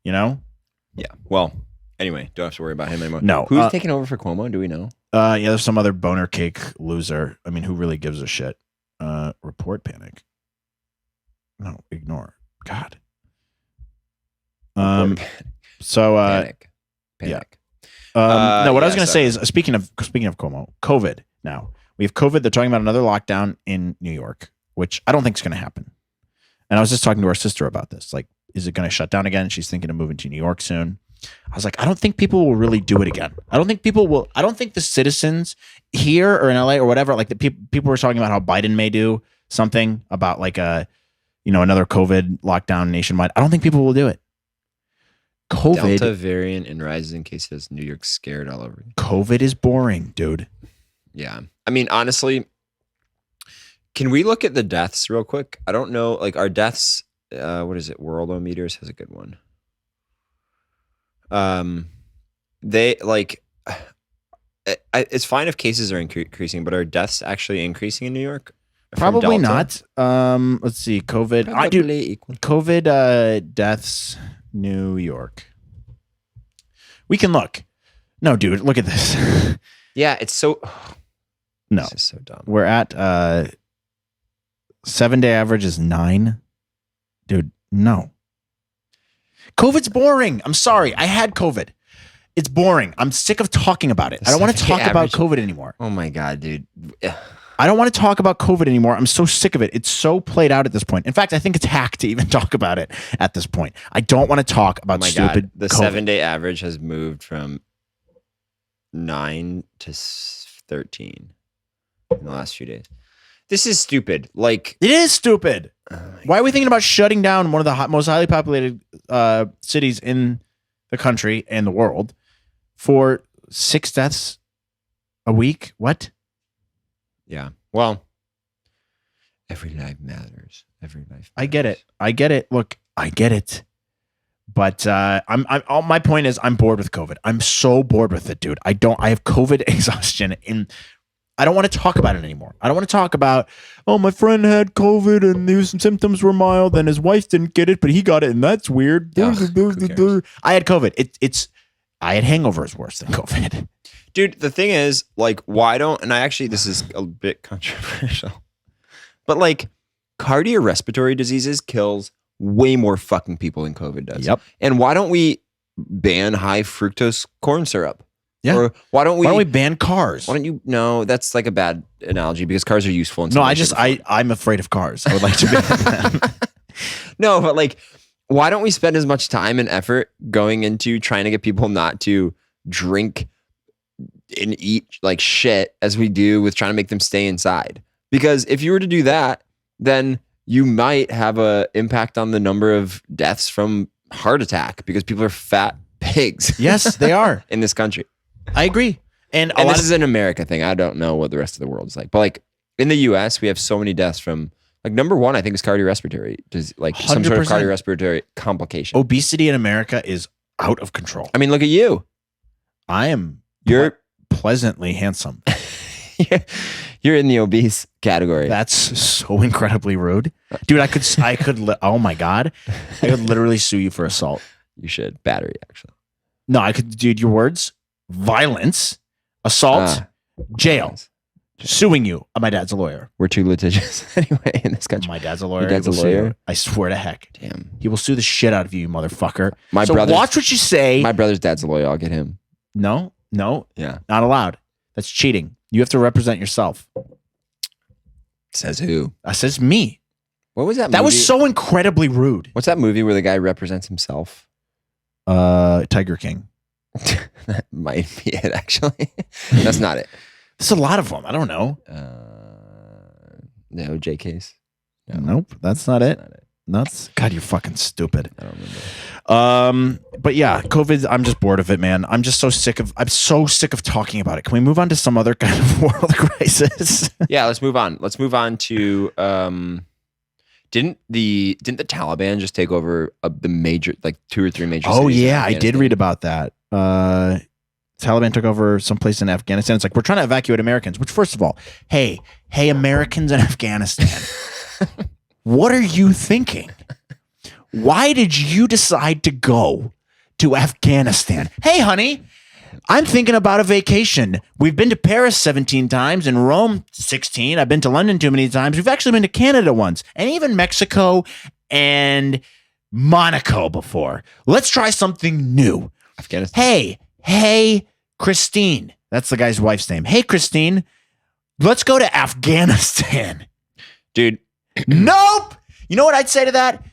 You know? Yeah. Well, anyway, don't have to worry about him anymore. No. Who's taking over for Cuomo? Do we know? Yeah, there's some other boner cake loser. I mean, who really gives a shit? Report panic. No, ignore. God. So Panic. yeah. No, what I was yeah, going to say is speaking of Cuomo, COVID. Now we have COVID. They're talking about another lockdown in New York, which I don't think is going to happen. And I was just talking to our sister about this. Like, is it going to shut down again? She's thinking of moving to New York soon. I was like, I don't think people will really do it again. I don't think the citizens here or in LA or whatever, like the people were talking about how Biden may do something about like another COVID lockdown nationwide. I don't think people will do it. COVID Delta variant and rises in cases. New York scared all over. COVID is boring, dude. Yeah. I mean, honestly, can we look at the deaths real quick? I don't know. Like our deaths, what is it? Worldometers has a good one. They like, it's fine if cases are increasing, but are deaths actually increasing in New York? From Probably Delta? not. Let's see. COVID. Probably equal. COVID deaths, New York. We can look. No, dude, look at this. Yeah, it's so. No, This is so dumb. we're at 7-day average is 9. Dude, no. COVID's boring. I'm sorry. I had COVID. It's boring. I'm sick of talking about it. I don't want to 7-day talk about average- COVID anymore. Oh my god, dude. I don't want to talk about COVID anymore. I'm so sick of it. It's so played out at this point. In fact, I think it's hack to even talk about it at this point. I don't want to talk about Oh my stupid god, the COVID. 7-day average has moved from 9 to 13 in the last few days. This is stupid. Like, It is stupid. Why are we thinking about shutting down one of the most highly populated cities in the country and the world for 6 deaths a week? What? yeah. Well, every life matters. Every life. I get it. Look, I get it. But my point is I'm bored with COVID. I'm so bored with it, dude. I have COVID exhaustion and I don't want to talk about it anymore. I don't want to talk about, oh, my friend had COVID and his symptoms were mild and his wife didn't get it, but he got it and that's weird. Ugh, who cares? I had COVID. I had hangovers worse than COVID. Dude, the thing is, like, why don't, and this is a bit controversial, but like cardiorespiratory diseases kills way more fucking people than COVID does. Yep. And why don't we ban high fructose corn syrup? Yeah. Or why don't we ban cars? Why don't you? No, that's like a bad analogy because cars are useful. In some No, way, I'm afraid of cars. I would like to ban them. No, but like, why don't we spend as much time and effort going into trying to get people not to drink and eat like shit as we do with trying to make them stay inside? Because if you were to do that, then you might have a impact on the number of deaths from heart attack because people are fat pigs. Yes, they are in this country. I agree. And this is an America thing. I don't know what the rest of the world is like, but like in the US, we have so many deaths from like number one, I think is cardiorespiratory, like some sort of 100%. cardiorespiratory complication. Obesity in America is out of control. I mean, look at you. You're pleasantly handsome. You're in the obese category. That's so incredibly rude. Dude, oh my God. I could literally sue you for assault. You should. Battery, actually. No, I could, dude, your words, violence, assault, jail, suing you. My dad's a lawyer. We're too litigious anyway in this country. My dad's a lawyer. Your dad's a lawyer? I swear to heck. Damn. He will sue the shit out of you, motherfucker. My so brother's- watch what you say. My brother's dad's a lawyer. I'll get him. No, Yeah. not allowed. That's cheating. You have to represent yourself. Says who? That says me. What was that movie? That was so incredibly rude. What's that movie where the guy represents himself? Tiger King. That might be it, actually. That's not it. There's a lot of them. I don't know. The OJ case? No, Nope, that's not it. Not it. Nuts. God, you're fucking stupid. I don't remember. But yeah, COVID, I'm just bored of it, man. I'm so sick of talking about it. Can we move on to some other kind of world crisis? Yeah, let's move on. Let's move on to didn't the Taliban just take over the major, like 2 or 3 major Oh cities in yeah, I did Afghanistan? read about that. Taliban took over someplace in Afghanistan. It's like, we're trying to evacuate Americans, which, first of all, hey, Americans in Afghanistan, what are you thinking? Why did you decide to go to Afghanistan? Hey, honey, I'm thinking about a vacation. We've been to Paris 17 times and Rome 16. I've been to London too many times. We've actually been to Canada once and even Mexico and Monaco before. Let's try something new. Afghanistan. Hey, Christine. That's the guy's wife's name. Hey, Christine, let's go to Afghanistan. Dude. Nope. You know what I'd say to that?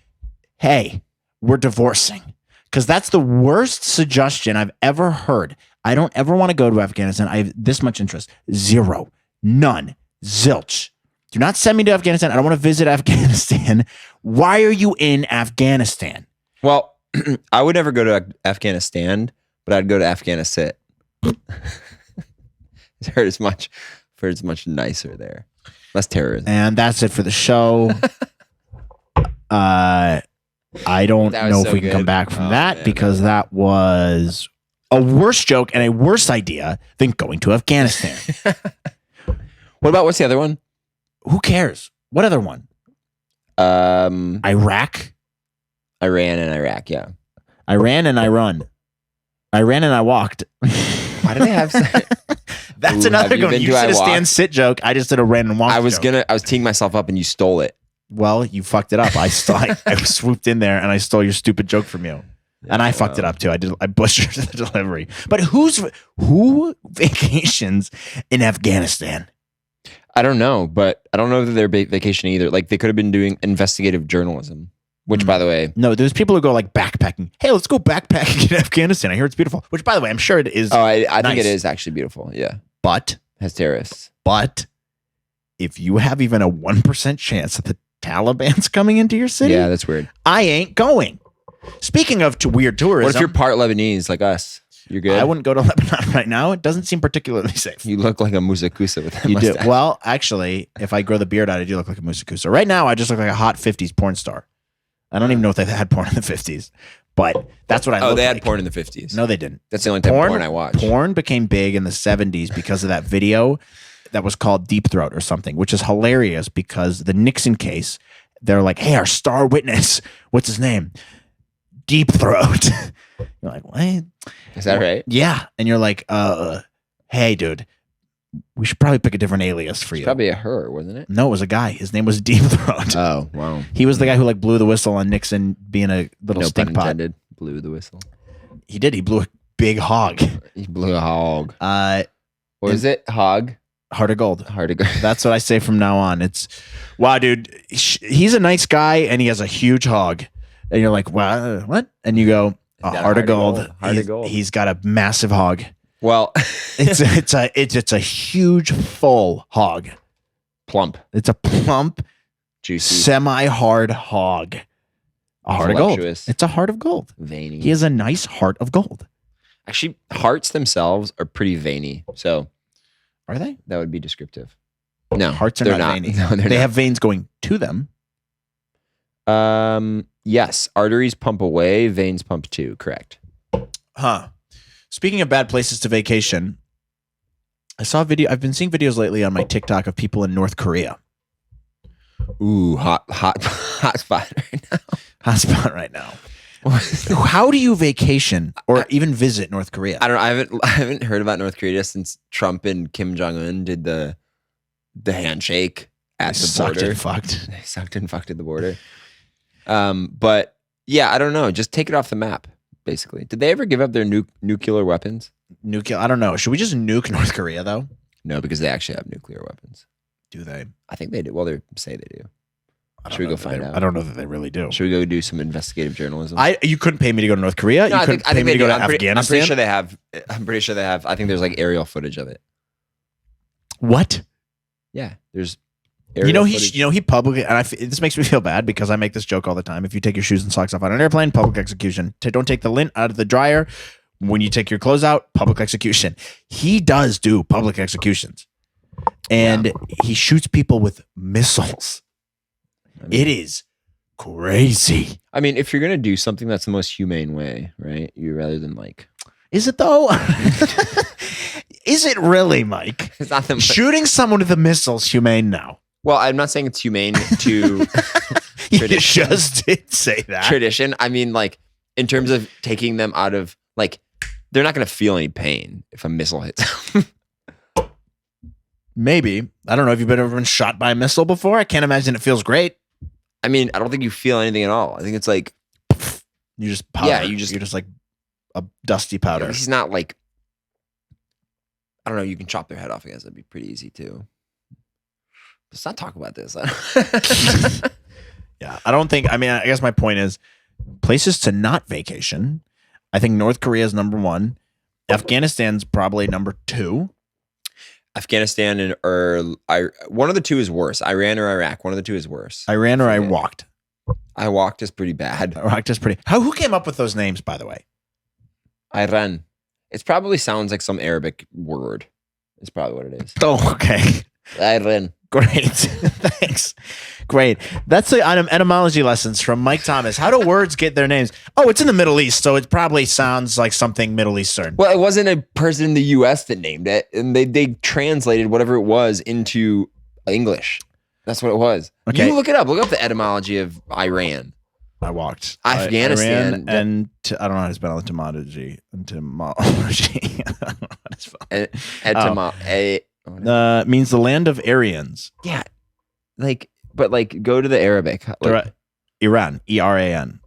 Hey, we're divorcing. Because that's the worst suggestion I've ever heard. I don't ever want to go to Afghanistan. I have this much interest. Zero. None. Zilch. Do not send me to Afghanistan. I don't want to visit Afghanistan. Why are you in Afghanistan? Well, I would never go to Afghanistan, but I'd go to Afghanistan. It's much nicer there. Less terrorism. And that's it for the show. I don't That was know so if we can good. come back from Oh, that man, because that was a worse joke and a worse idea than going to Afghanistan. What's the other one? Who cares? What other one? Iraq? Iran and Iraq, yeah. I ran and I run. I ran and I walked. Why do they have That's Ooh, another have you good one. been You to said a Iraq? stand sit joke. I just did a ran and walk I was joke. teeing myself up and you stole it. Well, you fucked it up. I swooped in there and I stole your stupid joke from you. And I fucked it up too. I butchered the delivery. But who vacations in Afghanistan? I don't know, but I don't know that they're vacationing either. Like they could have been doing investigative journalism, which by the way, No, there's people who go like backpacking. Hey, let's go backpacking in Afghanistan. I hear it's beautiful. Which, by the way, I'm sure it is. I think nice. it is actually beautiful. Yeah. But Has terrorists. if you have even a 1% chance that the Taliban's coming into your city, Yeah, that's weird. I ain't going. Speaking of weird tourism, What if you're part Lebanese like us? You're good. I wouldn't go to Lebanon right now. It doesn't seem particularly safe. You look like a Musakusa with that You do. mustache. Well, actually, if I grow the beard out, I do look like a Musakusa. Right now, I just look like a hot 50s porn star. I don't even know if they had porn in the 50s, but that's what I look they like. had porn in the 50s. No, they didn't. That's the only type of porn I watch. Porn became big in the 70s because of that video that was called Deep Throat or something, which is hilarious because the Nixon case, they're like, hey, our star witness, what's his name? Deep Throat. You're like, what? Is that right? Yeah. And you're like, hey, dude, we should probably pick a different alias for It's you. probably a her, wasn't it? No, it was a guy. His name was Deep Throat. Oh, wow. He was the guy who like blew the whistle on Nixon being a little No pun stink pot. intended. Blew the whistle. He did. He blew a big hog. He blew a hog. What Was it hog? Heart of gold. Hard to go. That's what I say from now on. It's, wow, dude, he's a nice guy and he has a huge hog. And you're like, wow, what? And you go, a heart of gold. Heart of gold. He's got a massive hog. Well, It's a huge full hog. plump, It's a plump, juicy, semi-hard hog. A heart of gold. voluptuous, It's a heart of gold. veiny. He has a nice heart of gold. Actually, hearts themselves are pretty veiny, so Are they? that would be descriptive. No, Hearts are they're not veiny. No, they're They not. have veins going to them. Yes, arteries pump away, veins pump too. Correct. Huh. Speaking of bad places to vacation, I saw a video. I've been seeing videos lately on my TikTok of people in North Korea. Ooh, hot spot right now. Hot spot right now. How do you vacation or even visit North Korea? I don't know. I haven't heard about North Korea since Trump and Kim Jong Un did the handshake at the Sucked border. and fucked. They sucked and fucked at the border. But yeah, I don't know. Just take it off the map, basically. Did they ever give up their nuclear weapons? Nuclear. I don't know. Should we just nuke North Korea though? No, because they actually have nuclear weapons. Do they? I think they do. Well, they say they do. I don't Should we know go that find they- out? I don't know that they really do. Should we go do some investigative journalism? You couldn't pay me to go to North Korea. No, You couldn't pay me to go to Afghanistan. I'm pretty sure they have. I'm pretty sure they have. I think there's like aerial footage of it. What? Yeah, there's. You know footage. he publicly, and this makes me feel bad because I make this joke all the time. If you take your shoes and socks off on an airplane, public execution. Don't take the lint out of the dryer. When you take your clothes out, public execution. He does do public executions, and he shoots people with missiles. It is crazy. I mean, if you're gonna do something, that's the most humane way, right? You rather than like. Is it though? Is it really, Mike? It's not the. Shooting someone with a missile's humane now. Well, I'm not saying it's humane to You Tradition. just did say that. tradition. I mean, like in terms of taking them out of like, they're not gonna feel any pain if a missile hits them. Maybe. I don't know. Have you ever been shot by a missile before? I can't imagine it feels great. I mean, I don't think you feel anything at all. I think it's like You just powder. Yeah, you're just like a dusty powder. he's not like. I don't know. You can chop their head off. I guess that'd be pretty easy too. Let's not talk about this. Yeah, I don't think. I mean, I guess my point is places to not vacation. I think North Korea is number one. Afghanistan's probably number two. Afghanistan one of the two is worse. Iran or Iraq. One of the two is worse. Iran or I Okay. walked. I walked is pretty bad. Iraq is pretty. Who came up with those names, by the way? Iran. It probably sounds like some Arabic word. It's probably what it is. Oh, okay. Iran. Great. Thanks. Great. That's the etymology lessons from Mike Thomas. How do words get their names? Oh, it's in the Middle East, so it probably sounds like something Middle Eastern. Well, it wasn't a person in the U.S. that named it, and they translated whatever it was into English. That's what it was. Okay. You look it up. Look up the etymology of Iran. I walked. Afghanistan. Iran and I don't know how to spell etymology. Etymology. I don't know how to spell. Means the land of Aryans. Yeah, but go to the Arabic. Like, Iran. ERAN.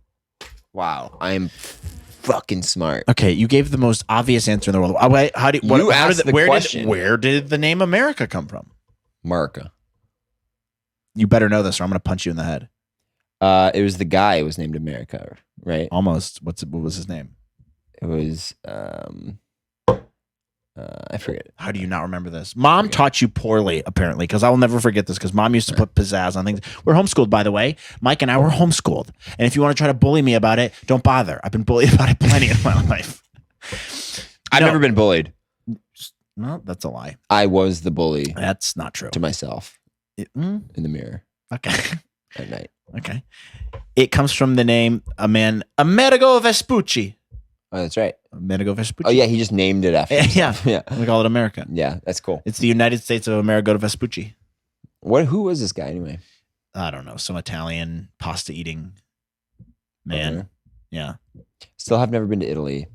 wow, I'm fucking smart. Okay, you gave the most obvious answer in the world. Wait, how do You asked the question. Where did the name America come from? Marca. You better know this, or I'm going to punch you in the head. It was the guy who was named America, right? Almost. What was his name? It was I forget. How do you not remember this? Mom taught you poorly, apparently, because I will never forget this, because Mom used to put pizzazz on things. We're homeschooled, by the way. Mike and I were homeschooled. And if you want to try to bully me about it, don't bother. I've been bullied about it plenty in my life. I've never been bullied. No, that's a lie. I was the bully That's not true. to myself in the mirror Okay. at night. Okay. It comes from the name Amerigo Vespucci. Oh, that's right. Amerigo Vespucci. Oh, yeah, he just named it after Yeah. himself. Yeah. We call it America. Yeah, that's cool. It's the United States of Amerigo Vespucci. Who was this guy anyway? I don't know. Some Italian pasta eating man. Okay. Yeah. Still have never been to Italy.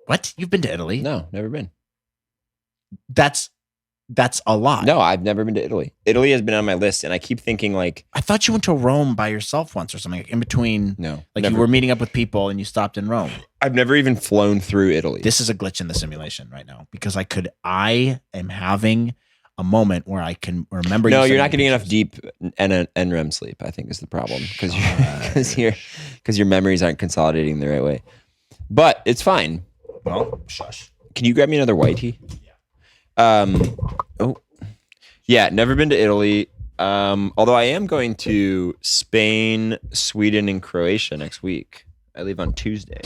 What? You've been to Italy? No, never been. That's That's a lot. No, I've never been to Italy. Italy has been on my list, and I keep thinking like, I thought you went to Rome by yourself once or something, like in between. no, Like never. you were meeting up with people and you stopped in Rome. I've never even flown through Italy. This is a glitch in the simulation right now because I am having a moment where I can remember. No, you you're not sending getting me enough pictures. deep NREM sleep, I think is the problem because your memories aren't consolidating the right way. But it's fine. Well, shush. Can you grab me another whitey? Oh, yeah. Never been to Italy. Although I am going to Spain, Sweden, and Croatia next week. I leave on Tuesday.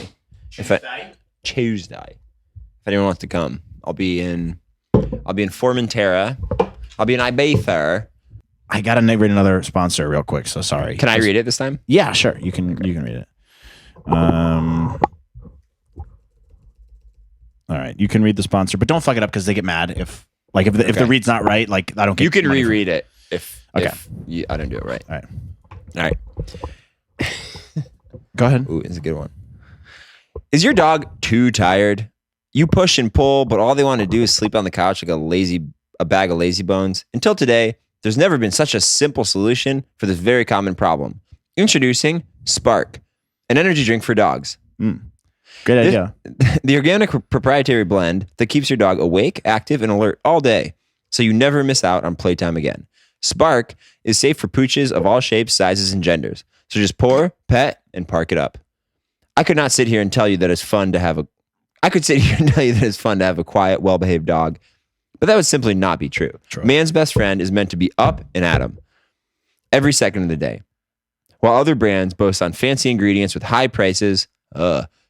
Tuesday. If anyone wants to come, I'll be in Formentera. I'll be in Ibiza. I gotta read another sponsor real quick. So sorry. Can I read it this time? Yeah, sure. You can read it. All right, you can read the sponsor, but don't fuck it up because they get mad if the read's not right. Like I don't get. You can money from reread it if Okay. I don't do it right. All All right. Go ahead. Ooh, it's a good one. Is your dog too tired? You push and pull, but all they want to do is sleep on the couch like a bag of lazy bones. Until today, there's never been such a simple solution for this very common problem. Introducing Spark, an energy drink for dogs. Good idea. The organic proprietary blend that keeps your dog awake, active, and alert all day, so you never miss out on playtime again. Spark is safe for pooches of all shapes, sizes, and genders. So just pour, pet, and park it up. I could sit here and tell you that it's fun to have a quiet, well-behaved dog, but that would simply not be true. Man's best friend is meant to be up and at 'em every second of the day. While other brands boast on fancy ingredients with high prices,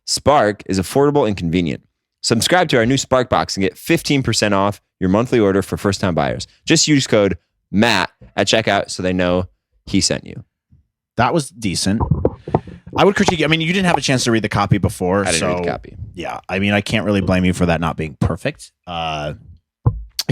Spark is affordable and convenient. Subscribe to our new Spark box and get 15% off your monthly order for first-time buyers. Just use code Matt at checkout so they know he sent you. That was decent. I would critique. I mean, you didn't have a chance to read the copy before. I didn't read the copy. Yeah. I mean, I can't really blame you for that not being perfect. I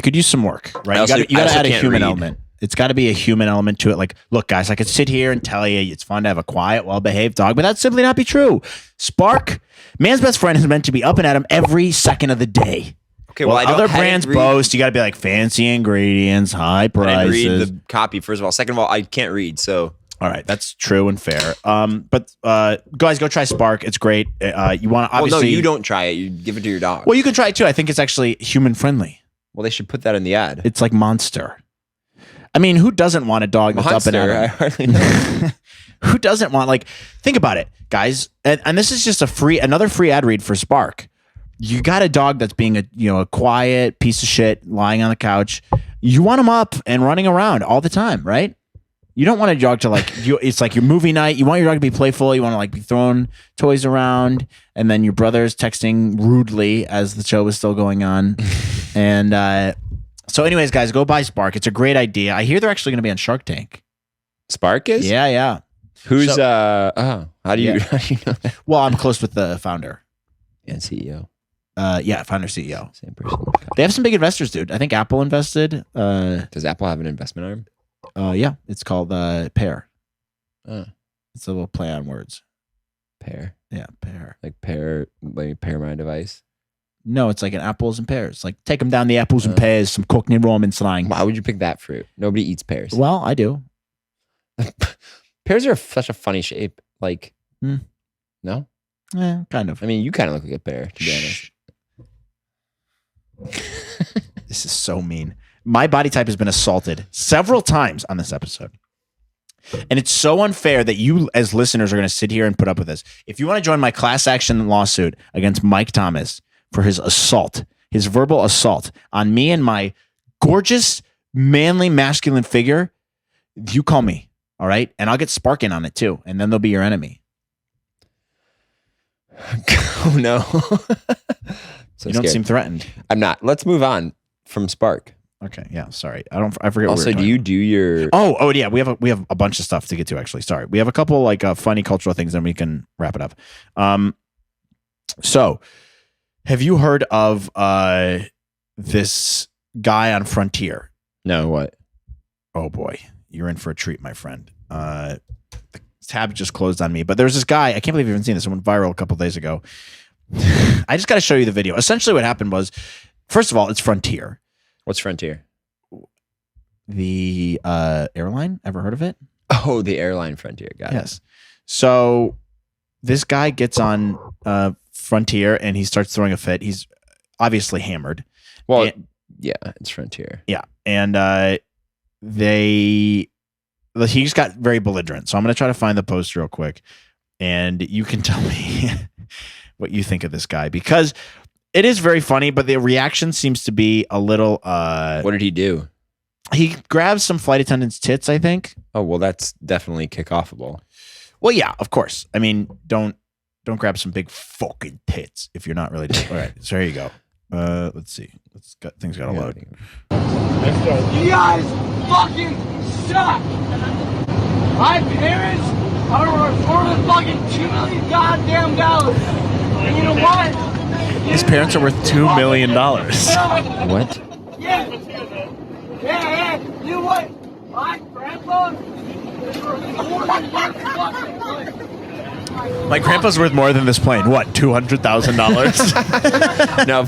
could use some work, right? You got to add a human element. It's got to be a human element to it. Like, look, guys, I could sit here and tell you it's fun to have a quiet, well-behaved dog, but that's simply not be true. Spark, man's best friend, is meant to be up and at him every second of the day. Okay, well, other brands boast, you got to be like fancy ingredients, high prices. I didn't read the copy, first of all. Second of all, I can't read, so... All right, that's true and fair. But guys, go try Spark. It's great. You want to obviously... Well, no, you don't try it. You give it to your dog. Well, you can try it too. I think it's actually human friendly. Well, they should put that in the ad. It's like Monster. I mean, who doesn't want a dog that's up and at 'em? I hardly know. Who doesn't want, like, think about it, guys. And this is just another free ad read for Spark. You got a dog that's being a quiet piece of shit lying on the couch. You want him up and running around all the time, right? You don't want a dog to it's like your movie night. You want your dog to be playful. You want to be throwing toys around, and then your brother's texting rudely as the show is still going on. And so anyways, guys, go buy Spark. It's a great idea. I hear they're actually going to be on Shark Tank. Spark is? Yeah. Who's how do you know that? Well, I'm close with the founder and CEO. Founder CEO. Same person. They have some big investors, dude. I think Apple invested. Does Apple have an investment arm? Yeah, it's called Pear. It's a little play on words. Pear. Yeah, Pear. Like pair my device. No, it's like an apples and pears. Like take them down the apples and pears. Some Cockney Roman slang. Why would you pick that fruit? Nobody eats pears. Well, I do. Pears are such a funny shape. Like, no? Yeah, kind of. I mean, you kind of look like a pear, to be honest. This is so mean. My body type has been assaulted several times on this episode. And it's so unfair that you as listeners are going to sit here and put up with this. If you want to join my class action lawsuit against Mike Thomas for his assault, his verbal assault on me and my gorgeous, manly, masculine figure, you call me, all right? And I'll get Spark in on it too. And then they'll be your enemy. Oh, no. So you don't seem threatened. I'm not. Let's move on from Spark. Okay, yeah, sorry. I forget. Also, do you do your? Oh yeah. We have a bunch of stuff to get to. Actually, sorry. We have a couple funny cultural things, and we can wrap it up. So, have you heard of this guy on Frontier? No, what? Oh boy, you're in for a treat, my friend. The tab just closed on me, but there's this guy. I can't believe you haven't seen this. It went viral a couple of days ago. I just got to show you the video. Essentially, what happened was, first of all, it's Frontier. What's Frontier? the airline. Ever heard of it? Oh, the airline Frontier. Got it. Yes. So this guy gets on Frontier and he starts throwing a fit. He's obviously hammered. Well, And- yeah, it's Frontier. Yeah. And he just got very belligerent. So I'm going to try to find the post real quick. And you can tell me what you think of this guy. Because it is very funny, but the reaction seems to be a little... What did he do? He grabs some flight attendant's tits, I think. Oh, well, that's definitely kick-offable. Well, yeah, of course. I mean, don't grab some big fucking tits if you're not really... All right, so here you go. Let's see. Things got to load. You guys fucking suck! My parents are worth more than fucking $2 million goddamn dollars. And you know what? His parents are worth $2 million. What? Yeah. Yeah. You know what? My grandpa is worth more than your fucking money. My grandpa's worth more than this plane. What, $200,000? No.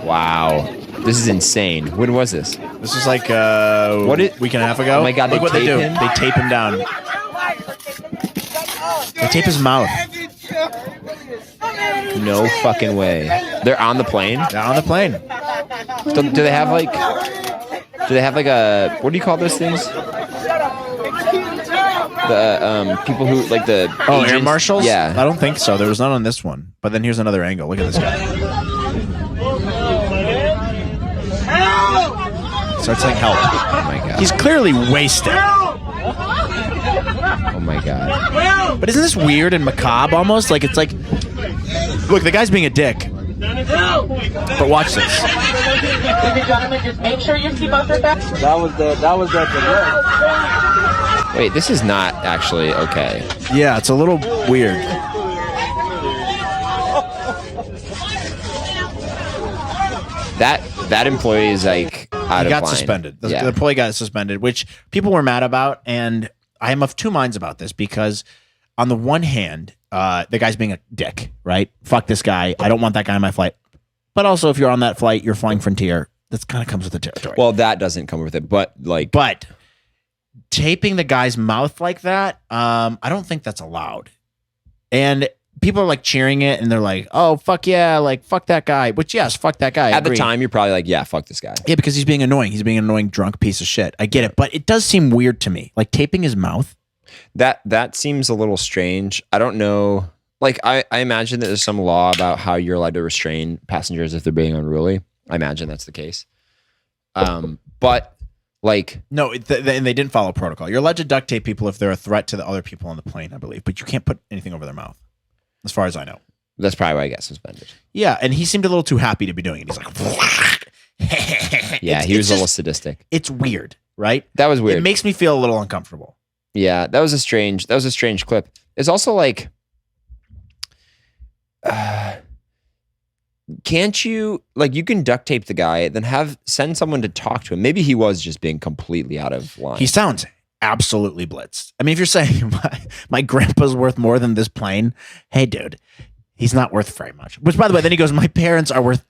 Wow. This is insane. When was this? This was like What it- week and a half ago. Oh my God, Look they what they tape do. him? They tape him down. They tape his mouth. No fucking way. They're on the plane? Down on the plane. Do they have like a, what do you call those things? The people who like the Oh, air agents? marshals? Yeah. I don't think so. There was none on this one. But then here's another angle. Look at this guy. Starts saying help. Oh my god. He's clearly wasted. Oh my god. But isn't this weird and macabre almost? Like it's like, look, the guy's being a dick. But watch this. Just make sure your seatbelts are fastened. That was that delay. Wait, this is not actually okay. Yeah, it's a little weird. That employee is like out He of got line. suspended. The Yeah. employee got suspended, which people were mad about. And I am of two minds about this because, on the one hand, the guy's being a dick, right? Fuck this guy. I don't want that guy on my flight. But also, if you're on that flight, you're flying Frontier. That kind of comes with the territory. Well, that doesn't come with it, but like, but taping the guy's mouth like that, I don't think that's allowed. And people are like cheering it, and they're like, "Oh, fuck yeah!" Like, fuck that guy. Which, yes, fuck that guy. I at the agree. time, you're probably like, yeah, fuck this guy. Yeah, because he's being annoying. He's being an annoying drunk piece of shit. I get it, but it does seem weird to me. Like taping his mouth. That seems a little strange. I don't know. Like, I imagine that there's some law about how you're allowed to restrain passengers if they're being unruly. I imagine that's the case. But like, No, and they didn't follow protocol. You're allowed to duct tape people if they're a threat to the other people on the plane, I believe, but you can't put anything over their mouth, as far as I know. that's probably why I got suspended. Yeah, and he seemed a little too happy to be doing it. He's like, Yeah, he was a little sadistic. It's weird, right? That was weird. It makes me feel a little uncomfortable. Yeah, that was a strange clip. It's also like, can't you, like, you can duct tape the guy, then send someone to talk to him. Maybe he was just being completely out of line. He sounds absolutely blitzed. I mean, if you're saying my grandpa's worth more than this plane, hey, dude, he's not worth very much. Which, by the way, then he goes, my parents are worth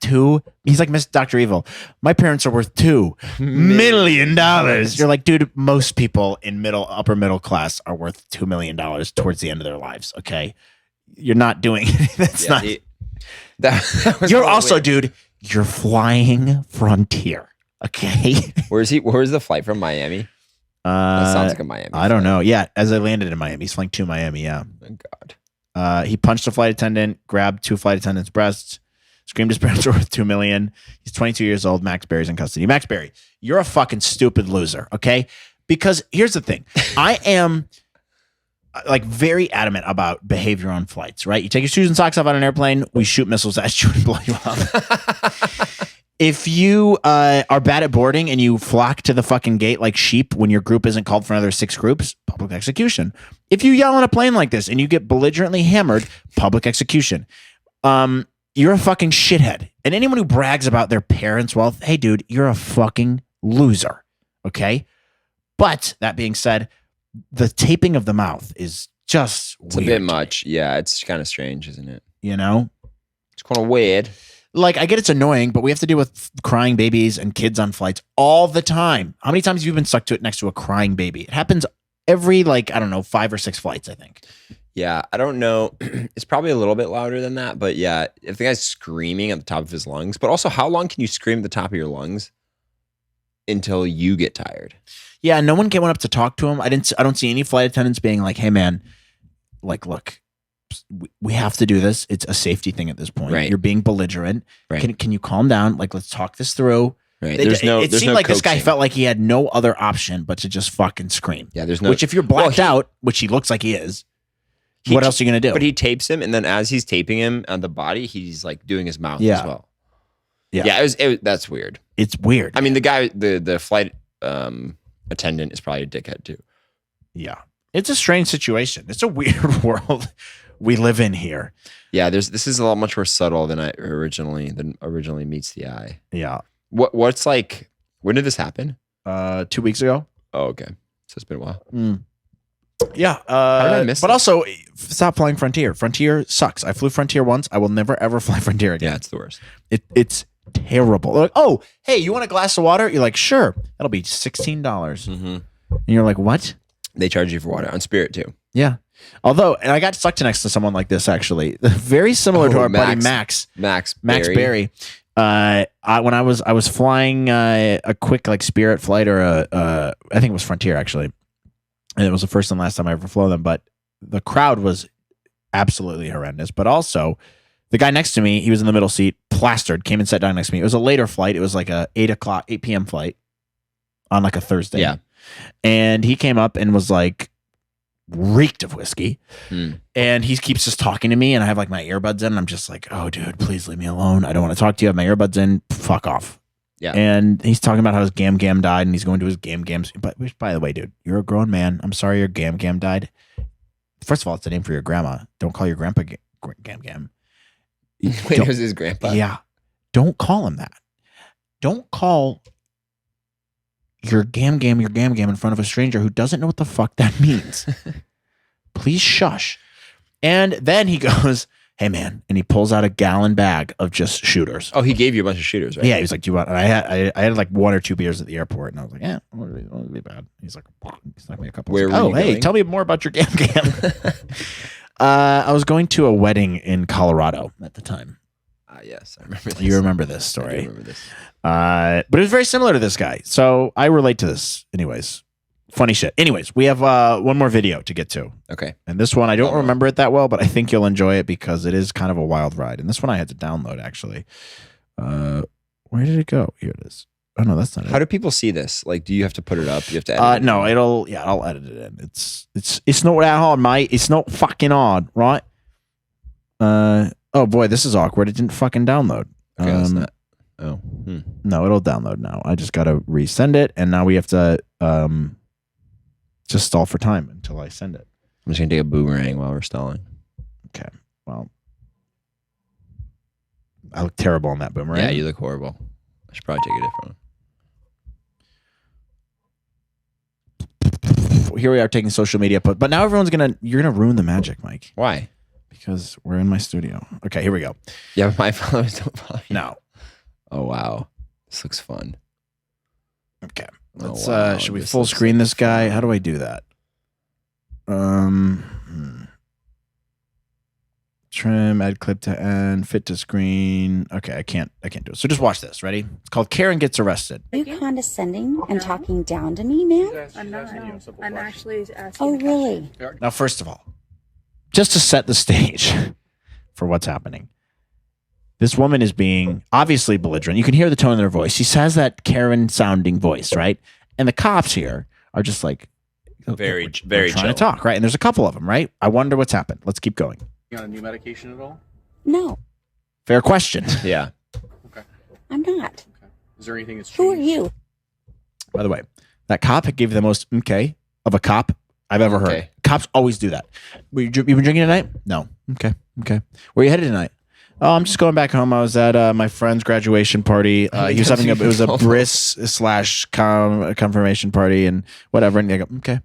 he's like Miss Dr. Evil. My parents are worth $2 million. You're like, dude, most people in upper middle class are worth $2 million towards the end of their lives. Okay. You're not doing that's Yeah, not. that was You're a little also, weird. dude, you're flying Frontier. Okay. Where's the flight from? Miami? That sounds like a Miami. I don't know. Yeah. As I landed in Miami, he's flying to Miami. Yeah. Thank God. He punched a flight attendant, grabbed two flight attendants' breasts, screamed his parents were worth $2 million. He's 22 years old. Max Berry's in custody. Max Berry, you're a fucking stupid loser, okay? Because here's the thing. I am like very adamant about behavior on flights, right? You take your shoes and socks off on an airplane, we shoot missiles at you and blow you up. If you are bad at boarding and you flock to the fucking gate like sheep when your group isn't called for another 6 groups, public execution. If you yell on a plane like this and you get belligerently hammered, public execution. You're a fucking shithead. And anyone who brags about their parents' wealth, hey, dude, you're a fucking loser. Okay? But that being said, the taping of the mouth is just It's weird. a bit much. Yeah, it's kind of strange, isn't it? You know? It's kind of weird. Like, I get it's annoying, but we have to deal with crying babies and kids on flights all the time. How many times have you been stuck to it next to a crying baby? It happens every, like, I don't know, 5 or 6 flights, I think. Yeah, I don't know. It's probably a little bit louder than that, but yeah, if the guy's screaming at the top of his lungs, but also how long can you scream at the top of your lungs until you get tired? Yeah, no one went up to talk to him. I don't see any flight attendants being like, "Hey, man, like, look, we have to do this. It's a safety thing at this point. Right. You're being belligerent. Right. Can you calm down? Like, let's talk this through." Right. It seemed no like this guy coaxing. felt like he had no other option but to just fucking scream. Yeah, there's no. Which, if you're blacked out, which he looks like he is, what else are you gonna do? But he tapes him, and then as he's taping him on the body, he's like doing his mouth as well. Yeah. That's weird. It's weird. I mean, the guy, the flight attendant is probably a dickhead too. Yeah, it's a strange situation. It's a weird world we live in here. Yeah, this is a lot much more subtle than originally meets the eye. Yeah. What's like? When did this happen? 2 weeks ago. Oh, okay. So it's been a while. Yeah. How did I miss but that? also, stop flying Frontier. Frontier sucks. I flew Frontier once. I will never ever fly Frontier again. Yeah, it's the worst. It's terrible. They're like, oh, hey, you want a glass of water? You're like, sure. That'll be $16. Mm-hmm. And you're like, what? They charge you for water on Spirit too. Yeah. Although, and I got stuck next to someone like this actually, very similar to our buddy Max Berry. When I was flying a quick like Spirit flight or I think it was Frontier actually, and it was the first and last time I ever flew them. But the crowd was absolutely horrendous. But also, the guy next to me, he was in the middle seat, plastered, came and sat down next to me. It was a later flight. It was like a 8 p.m. flight on like a Thursday. Yeah, and he came up and was like, reeked of whiskey, and he keeps just talking to me, and I have like my earbuds in, and I'm just like, oh dude, please leave me alone. I don't want to talk to you. I have my earbuds in. Fuck off. Yeah. And he's talking about how his gam died, and he's going to his gams. But which, by the way, dude, you're a grown man. I'm sorry your gam died. First of all, it's the name for your grandma. Don't call your grandpa gam. Wait, it was his grandpa. Yeah. Don't call him that. Don't call your gam in front of a stranger who doesn't know what the fuck that means. Please shush. And then he goes, hey man, and he pulls out a gallon bag of just shooters. Oh, he gave you a bunch of shooters, right? Yeah, he was like, do you want? And I had like 1 or 2 beers at the airport, and I was like, yeah, it won't be bad. He's like, he's not me a couple. Where Like, were you hey, going? tell me more about your gam. I was going to a wedding in Colorado at the time. Yes, I remember this. You remember this I story. do remember this. But it was very similar to this guy. So I relate to this. Anyways, funny shit. Anyways, we have one more video to get to. Okay. And this one, I don't remember it that well, but I think you'll enjoy it because it is kind of a wild ride. And this one I had to download, actually. Where did it go? Here it is. Oh, no, that's not it. How do people see this? Like, do you have to put it up? You have to edit it? No, I'll edit it in. It's not that hard, mate. It's not fucking hard, right? Oh boy, this is awkward. It didn't fucking download. Okay, that's not. Oh. No, it'll download now. I just gotta resend it, and now we have to just stall for time until I send it. I'm just gonna take a boomerang while we're stalling. Okay. Well, I look terrible on that boomerang. Yeah, you look horrible. I should probably take a different one. Here we are taking social media, but now you're gonna ruin the magic, Mike, Why? because we're in my studio. Okay, here we go. Yeah, but my followers don't follow you. No. Oh wow, this looks fun. Okay. Oh, Let's wow, should we this full looks screen like this guy? fun. How do I do that? Trim, add clip to end, fit to screen. Okay, I can't do it. So just watch this. Ready? It's called Karen Gets Arrested. Are you condescending and talking down to me, man? I'm not. I'm actually asking. Oh, really? Now, first of all, just to set the stage for what's happening, this woman is being obviously belligerent. You can hear the tone in her voice. She has that Karen-sounding voice, right? And the cops here are just like, Very trying chill. to talk, right? And there's a couple of them, right? I wonder what's happened. Let's keep going. You on a new medication at all? No, Fair question. Yeah. I'm not. Is there anything that's changed? Who are you? By the way, that cop gave the most okay of a cop I've ever heard. Okay. Cops always do that. You been drinking tonight? No. Okay. Where you headed tonight? Oh, I'm just going back home. I was at my friend's graduation party. He was having it was a bris / confirmation party and whatever. And they go, okay.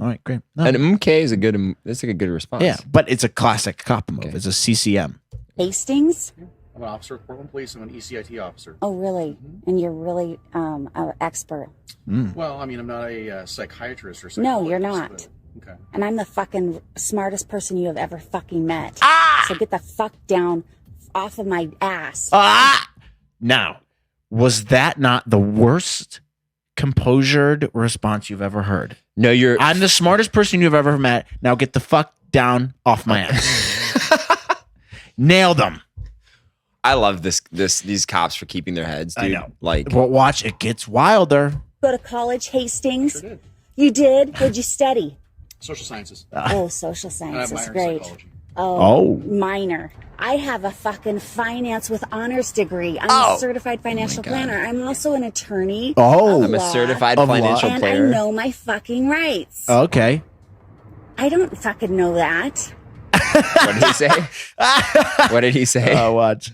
All right, great. No. And MK is that's like a good response. Yeah, but it's a classic cop move. Okay. It's a CCM. Hastings? I'm an officer of Portland Police. I'm an ECIT officer. Oh, really? And you're really an expert. Well, I mean, I'm not a psychiatrist or No, psychologist. you're not. But, okay. And I'm the fucking smartest person you have ever fucking met. So get the fuck down off of my ass. Now, was that not the worst composured response you've ever heard? No, I'm the smartest person you've ever met. Now get the fuck down off my ass. Nailed them. I love these cops for keeping their heads, dude. I know. Like, Well, watch, it gets wilder. Go to college, Hastings. Sure did. You did? What'd you study? Social sciences. Oh, social And I have science is minor in great. psychology. Oh, minor. I have a fucking finance with honors degree. I'm a certified financial planner. I'm also an attorney. Oh. I'm a law, certified Of law. financial and player. I know my fucking rights. Okay. I don't fucking know that. What did he say? What did he say? Watch.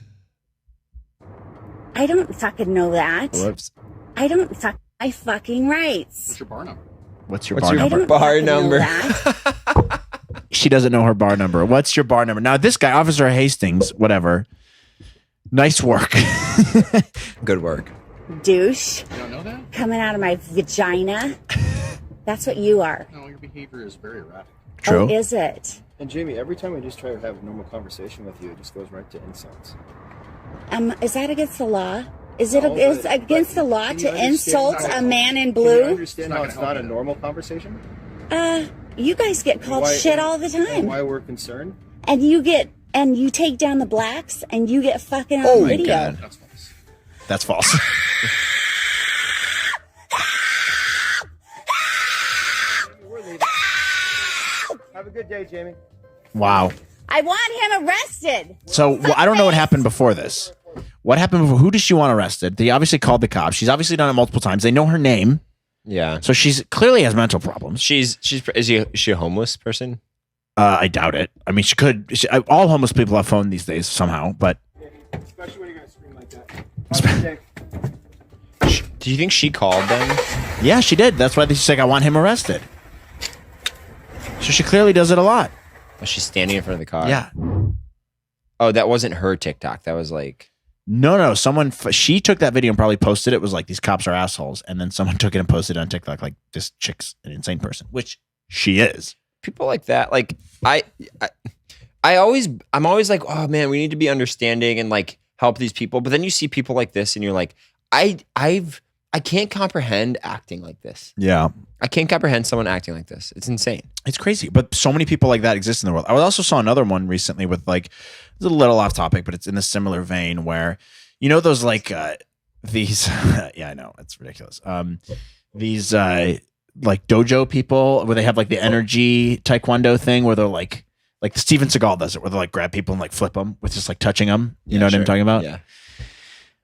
I don't fucking know that. Whoops. I don't fuck my fucking rights. What's your bar number? What's your What's bar your I number? don't Bar fucking number. know that. She doesn't know her bar number. What's your bar number? Now, this guy, Officer Hastings, whatever. Nice work. Good work. Douche. You don't know that? Coming out of my vagina. That's what you are. No, your behavior is very erratic. True. Oh, is it? And Jamie, every time I just try to have a normal conversation with you, it just goes right to insults. Is that against the law? Is it No, is but- against the law can to you understand insult how- a man in Can you blue? understand It's how not it's gonna not help a you. normal conversation? You guys get called Why- shit all the And time, why we're concerned? and you take down the blacks, and you get fucking on Oh my video. God. That's false. That's false. We're leaving. Have a good day, Jamie. Wow. I want him arrested. So I don't know what happened before this. What happened before? Who does she want arrested? They obviously called the cops. She's obviously done it multiple times. They know her name. Yeah. So she's clearly has mental problems. Is she a homeless person? I doubt it. I mean, she could. All homeless people have phone these days somehow, but Especially when you're going to scream like that. Have a good day. Do you think she called them? yeah, she did. That's why she's like, I want him arrested. So she clearly does it a lot. Was she standing in front of the car? Yeah. Oh, that wasn't her TikTok. That was like, No. She took that video and probably posted it. It was like, these cops are assholes. And then someone took it and posted it on TikTok like, this chick's an insane person, which she is. people like that. Like I'm always like, oh man, we need to be understanding and like help these people. But then you see people like this, and you're like, I can't comprehend acting like this. Yeah. I can't comprehend someone acting like this. It's insane. It's crazy, but so many people like that exist in the world. I also saw another one recently with like, it's a little off topic, but it's in a similar vein where, you know, those like these, yeah, I know it's ridiculous. These like dojo people where they have like the energy taekwondo thing where they're like Steven Seagal does it, where they like grab people and like flip them with just like touching them. You know what I'm talking about? Yeah.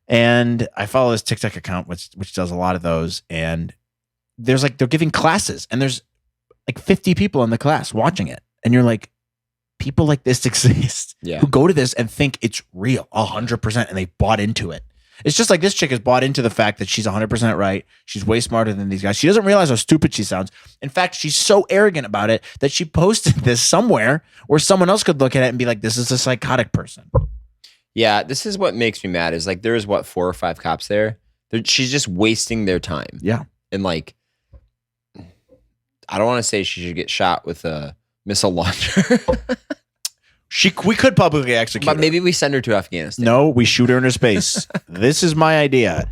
And I follow this TikTok account which does a lot of those, and there's like they're giving classes, and there's like 50 people in the class watching it, and you're like, people like this exist who go to this and think it's real 100%, and they bought into it. It's just like this chick has bought into the fact that she's 100% right. She's way smarter than these guys. She doesn't realize how stupid she sounds. In fact, she's so arrogant about it that she posted this somewhere where someone else could look at it and be like, this is a psychotic person. Yeah, this is what makes me mad. Is like there's 4 or 5 cops there. She's just wasting their time. Yeah, and like, I don't want to say she should get shot with a missile launcher. We could publicly execute but her. maybe we send her to Afghanistan. No, we shoot her into space. This is my idea.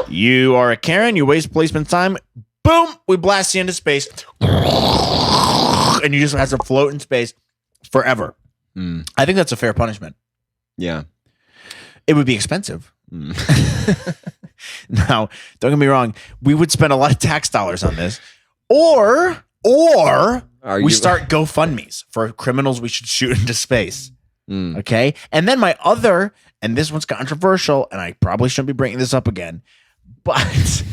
You are a Karen. You waste policeman's time. Boom! We blast you into space, and you just have to float in space forever. I think that's a fair punishment. Yeah, it would be expensive. Now, don't get me wrong. We would spend a lot of tax dollars on this, or we start GoFundMes for criminals we should shoot into space. Okay, and then my other, and this one's controversial, and I probably shouldn't be bringing this up again, but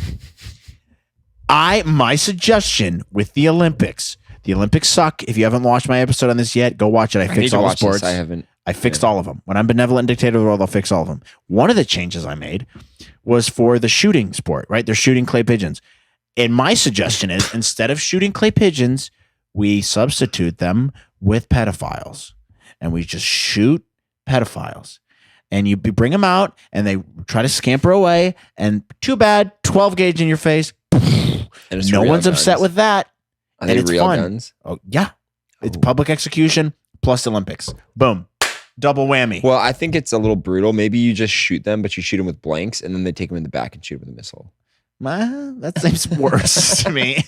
my suggestion with the Olympics. The Olympics suck. If you haven't watched my episode on this yet, go watch it. I fixed all the sports. I haven't. I fixed all of them. When I'm benevolent dictator of the world, I'll fix all of them. One of the changes I made was for the shooting sport, right? They're shooting clay pigeons. And my suggestion is instead of shooting clay pigeons, we substitute them with pedophiles. And we just shoot pedophiles. and you bring them out, and they try to scamper away, and too bad, 12 gauge in your face. And No one's upset with that. Are And they it's real fun. guns? Oh, yeah. It's public execution plus Olympics. Boom. Double whammy. Well, I think it's a little brutal. Maybe you just shoot them, but you shoot them with blanks, and then they take them in the back and shoot them with a missile. That seems worse to me.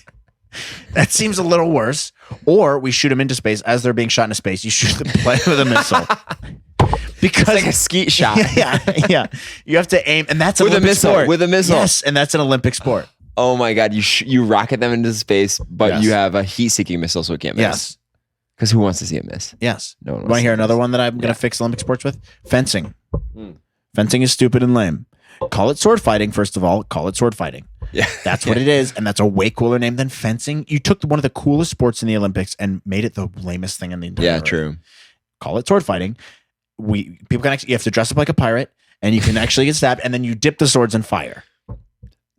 That seems a little worse. Or we shoot them into space as they're being shot into space. You shoot them with a missile. Because it's like a skeet shot. Yeah. You have to aim, and that's an with Olympic a missile. sport. With a missile. Yes, and that's an Olympic sport. Oh my God! You rocket them into space, but you have a heat-seeking missile, so it can't miss. Yes. Because who wants to see it miss? Yes. No one Want to hear another one that I'm going to fix Olympic sports with? Fencing. Fencing is stupid and lame. Call it sword fighting, first of all. Call it sword fighting. Yeah. That's what it is, and that's a way cooler name than fencing. You took one of the coolest sports in the Olympics and made it the lamest thing in the entire world. True. Call it sword fighting. People can actually, you have to dress up like a pirate, and you can actually get stabbed, and then you dip the swords in fire.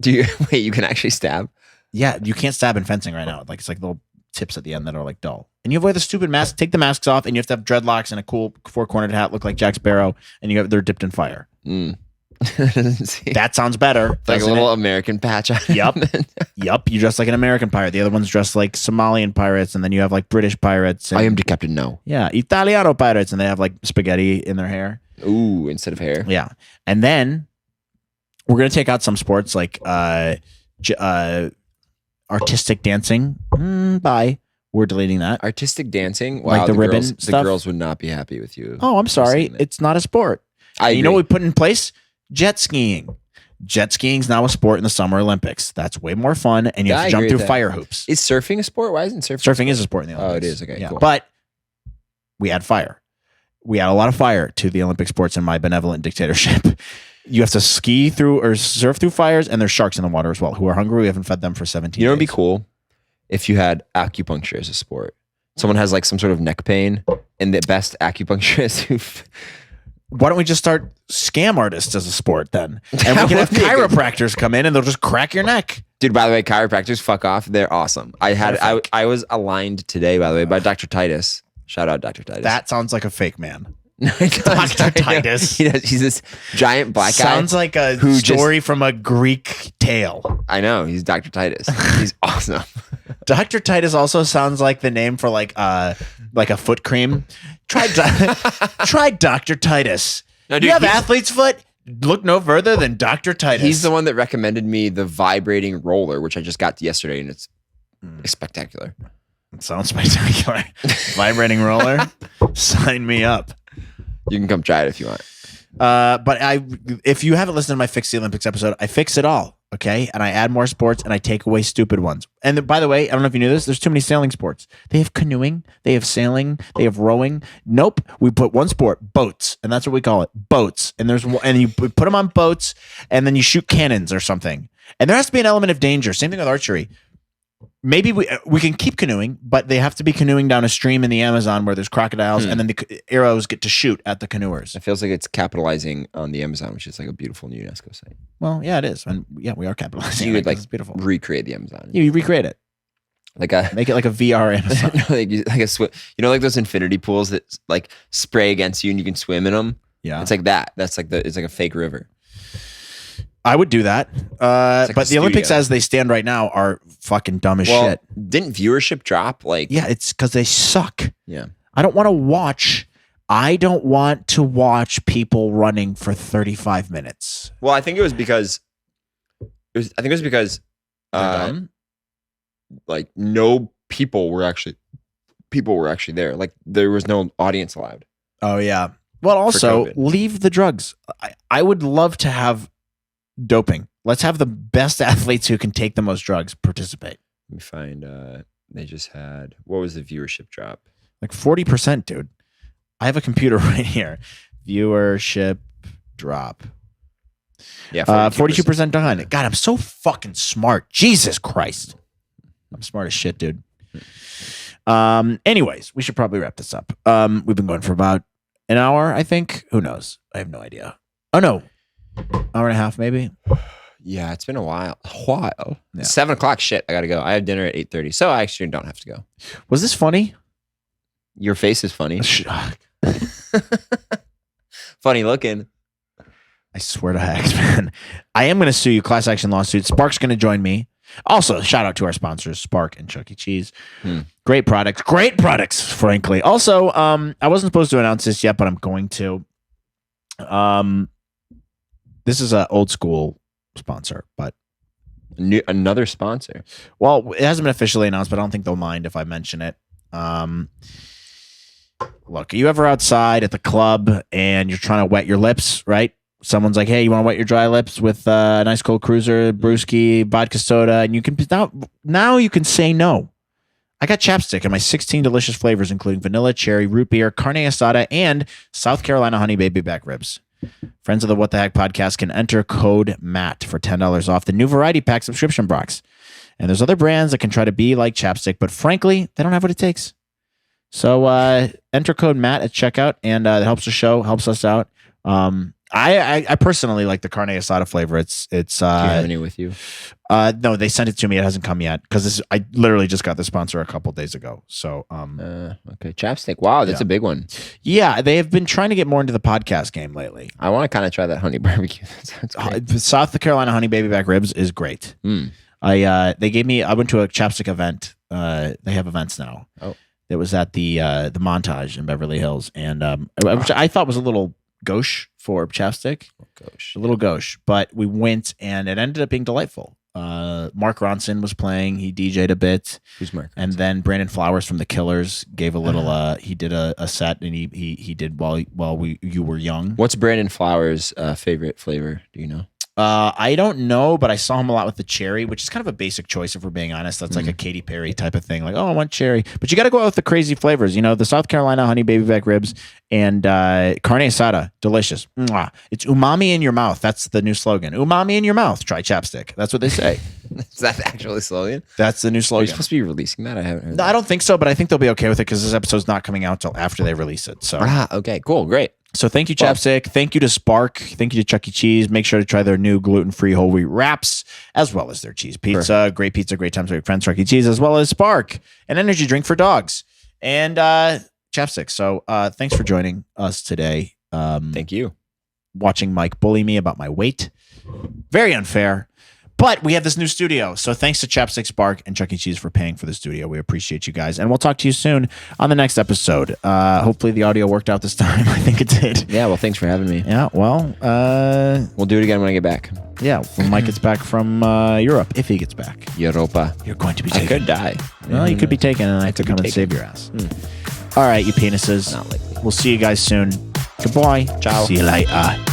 You can actually stab? Yeah, you can't stab in fencing right now. Like it's like little tips at the end that are like dull. And you have to wear the stupid mask. Take the masks off, and you have to have dreadlocks and a cool four-cornered hat, look like Jack Sparrow, and they're dipped in fire. That sounds better. Like a little American patch on it. Yup. You dress like an American pirate. The other one's dressed like Somalian pirates, and then you have like British pirates. And, I am the captain now. Yeah, Italiano pirates, and they have like spaghetti in their hair. Ooh, instead of hair. Yeah, and then we're gonna take out some sports like artistic dancing. Bye. We're deleting that. Artistic dancing? Wow, Like the ribbon girls, stuff? The girls would not be happy with you. Oh, I'm sorry. It's not a sport. You know what we put in place? Jet skiing. Jet skiing's now a sport in the Summer Olympics. That's way more fun, and you have to jump through fire hoops. Is surfing a sport? Why isn't surfing? Surfing is a sport in the Olympics. Oh, it is. Okay, yeah. cool. But we add fire. We add a lot of fire to the Olympic sports in my benevolent dictatorship. You have to ski through or surf through fires, and there's sharks in the water as well who are hungry. We haven't fed them for 17 You know, days. it'd be cool if you had acupuncture as a sport. Someone has like some sort of neck pain, and the best acupuncturist Why don't we just start scam artists as a sport then? And we can have chiropractors come in and they'll just crack your neck. Dude, by the way, chiropractors, fuck off. They're awesome. I was aligned today, by the way, by Dr. Titus. Shout out Dr. Titus. That sounds like a fake man. Dr. Titus. He's this giant black guy. Sounds like a story from a Greek tale. I know. He's Dr. Titus. He's awesome. Dr. Titus also sounds like the name for like a foot cream. Try Dr. Titus. No, dude, you have athlete's foot? Look no further than Dr. Titus. He's the one that recommended me the vibrating roller, which I just got yesterday, and it's spectacular. It sounds spectacular. Vibrating roller? Sign me up. You can come try it if you want. But if you haven't listened to my Fix the Olympics episode, I fix it all. Okay. And I add more sports and I take away stupid ones. And by the way, I don't know if you knew this, there's too many sailing sports. They have canoeing, they have sailing, they have rowing. Nope. We put one sport, boats. And that's what we call it. Boats. And you put them on boats and then you shoot cannons or something. And there has to be an element of danger. Same thing with archery. Maybe we can keep canoeing, but they have to be canoeing down a stream in the Amazon where there's crocodiles, and then the arrows get to shoot at the canoers. It feels like it's capitalizing on the Amazon, which is like a beautiful UNESCO site. Well, yeah, it is, and yeah, we are capitalizing. You would like it's beautiful. Recreate the Amazon. You recreate it, make it like a VR Amazon, like a swim. You know, like those infinity pools that like spray against you and you can swim in them. Yeah, it's like that. It's like a fake river. I would do that. Like But the Olympics as they stand right now are fucking dumb as shit. Didn't viewership drop? Yeah, it's because they suck. Yeah. I don't want to watch people running for 35 minutes. Well, I think it was because like no people were actually there. Like there was no audience allowed. Oh yeah. Well, also leave the drugs. I would love to have doping. Let's have the best athletes who can take the most drugs participate. Let me find they just had, what was the viewership drop? Like 40%, dude. I have a computer right here. Viewership drop. Yeah, 42% behind. God, I'm so fucking smart. Jesus Christ. I'm smart as shit, dude. Anyways, we should probably wrap this up. We've been going for about an hour, I think. Who knows? I have no idea. Oh no. Hour and a half, maybe. Yeah, it's been a while. Yeah. 7 o'clock. Shit, I gotta go. I have dinner at 8:30, so I actually don't have to go. Was this funny? Your face is funny. Funny looking. I swear to hex, man. I am going to sue you. Class action lawsuit. Spark's going to join me. Also, shout out to our sponsors, Spark and Chuck E. Cheese. Great products, frankly. Also, I wasn't supposed to announce this yet, but I'm going to. This is an old school sponsor, but another sponsor. Well, it hasn't been officially announced, but I don't think they'll mind if I mention it. Look, are you ever outside at the club and you're trying to wet your lips, right? Someone's like, hey, you want to wet your dry lips with a nice cold cruiser, brewski, vodka soda, and you can now you can say no. I got chapstick in my 16 delicious flavors, including vanilla, cherry, root beer, carne asada, and South Carolina honey baby back ribs. Friends of the What the Heck podcast can enter code MATT for $10 off the new variety pack subscription box. And there's other brands that can try to be like chapstick, but frankly, they don't have what it takes. So enter code MATT at checkout, and it helps the show, helps us out. I personally like the carne asada flavor. It's. Do you have any with you? No, they sent it to me. It hasn't come yet because I literally just got the sponsor a couple days ago. So okay, chapstick. Wow, that's a big one. Yeah, they have been trying to get more into the podcast game lately. I want to kind of try that honey barbecue. South Carolina honey baby back ribs is great. I went to a chapstick event. They have events now. Oh, it was at the Montage in Beverly Hills, and which I thought was a little gauche for chapstick. A little gauche, but we went and it ended up being delightful. Mark Ronson was playing. He DJ'd a bit. Who's Mark? And then Brandon Flowers from the Killers gave a little. He did a set, and he did while you were young. What's Brandon Flowers' favorite flavor? Do you know? I don't know, but I saw him a lot with the cherry, which is kind of a basic choice if we're being honest. That's like a Katy Perry type of thing. Like, oh, I want cherry. But you got to go out with the crazy flavors. You know, the South Carolina honey baby back ribs and carne asada. Delicious. Mwah. It's umami in your mouth. That's the new slogan. Umami in your mouth. Try chapstick. That's what they say. Is that actually slogan? That's the new slogan. Are you supposed to be releasing that? I haven't heard that. I don't think so, but I think they'll be okay with it because this episode's not coming out till after they release it. So okay, cool, great. So thank you, Chapstick. Thank you to Spark. Thank you to Chuck E. Cheese. Make sure to try their new gluten-free whole wheat wraps, as well as their cheese pizza. Great pizza, great times with your friends, Chuck E. Cheese, as well as Spark, an energy drink for dogs, and Chapstick. So thanks for joining us today. Thank you. Watching Mike bully me about my weight. Very unfair. But we have this new studio. So thanks to Chapstick, Spark, and Chuck E. Cheese for paying for the studio. We appreciate you guys. And we'll talk to you soon on the next episode. Hopefully the audio worked out this time. I think it did. Yeah, well, thanks for having me. Yeah, well. We'll do it again when I get back. Yeah, when Mike gets back from Europe, if he gets back. Europa. You're going to be taken. I could die. Well, you could be taken, and I have to come and save your ass. All right, you penises. Not likely. We'll see you guys soon. Goodbye. Ciao. See you later.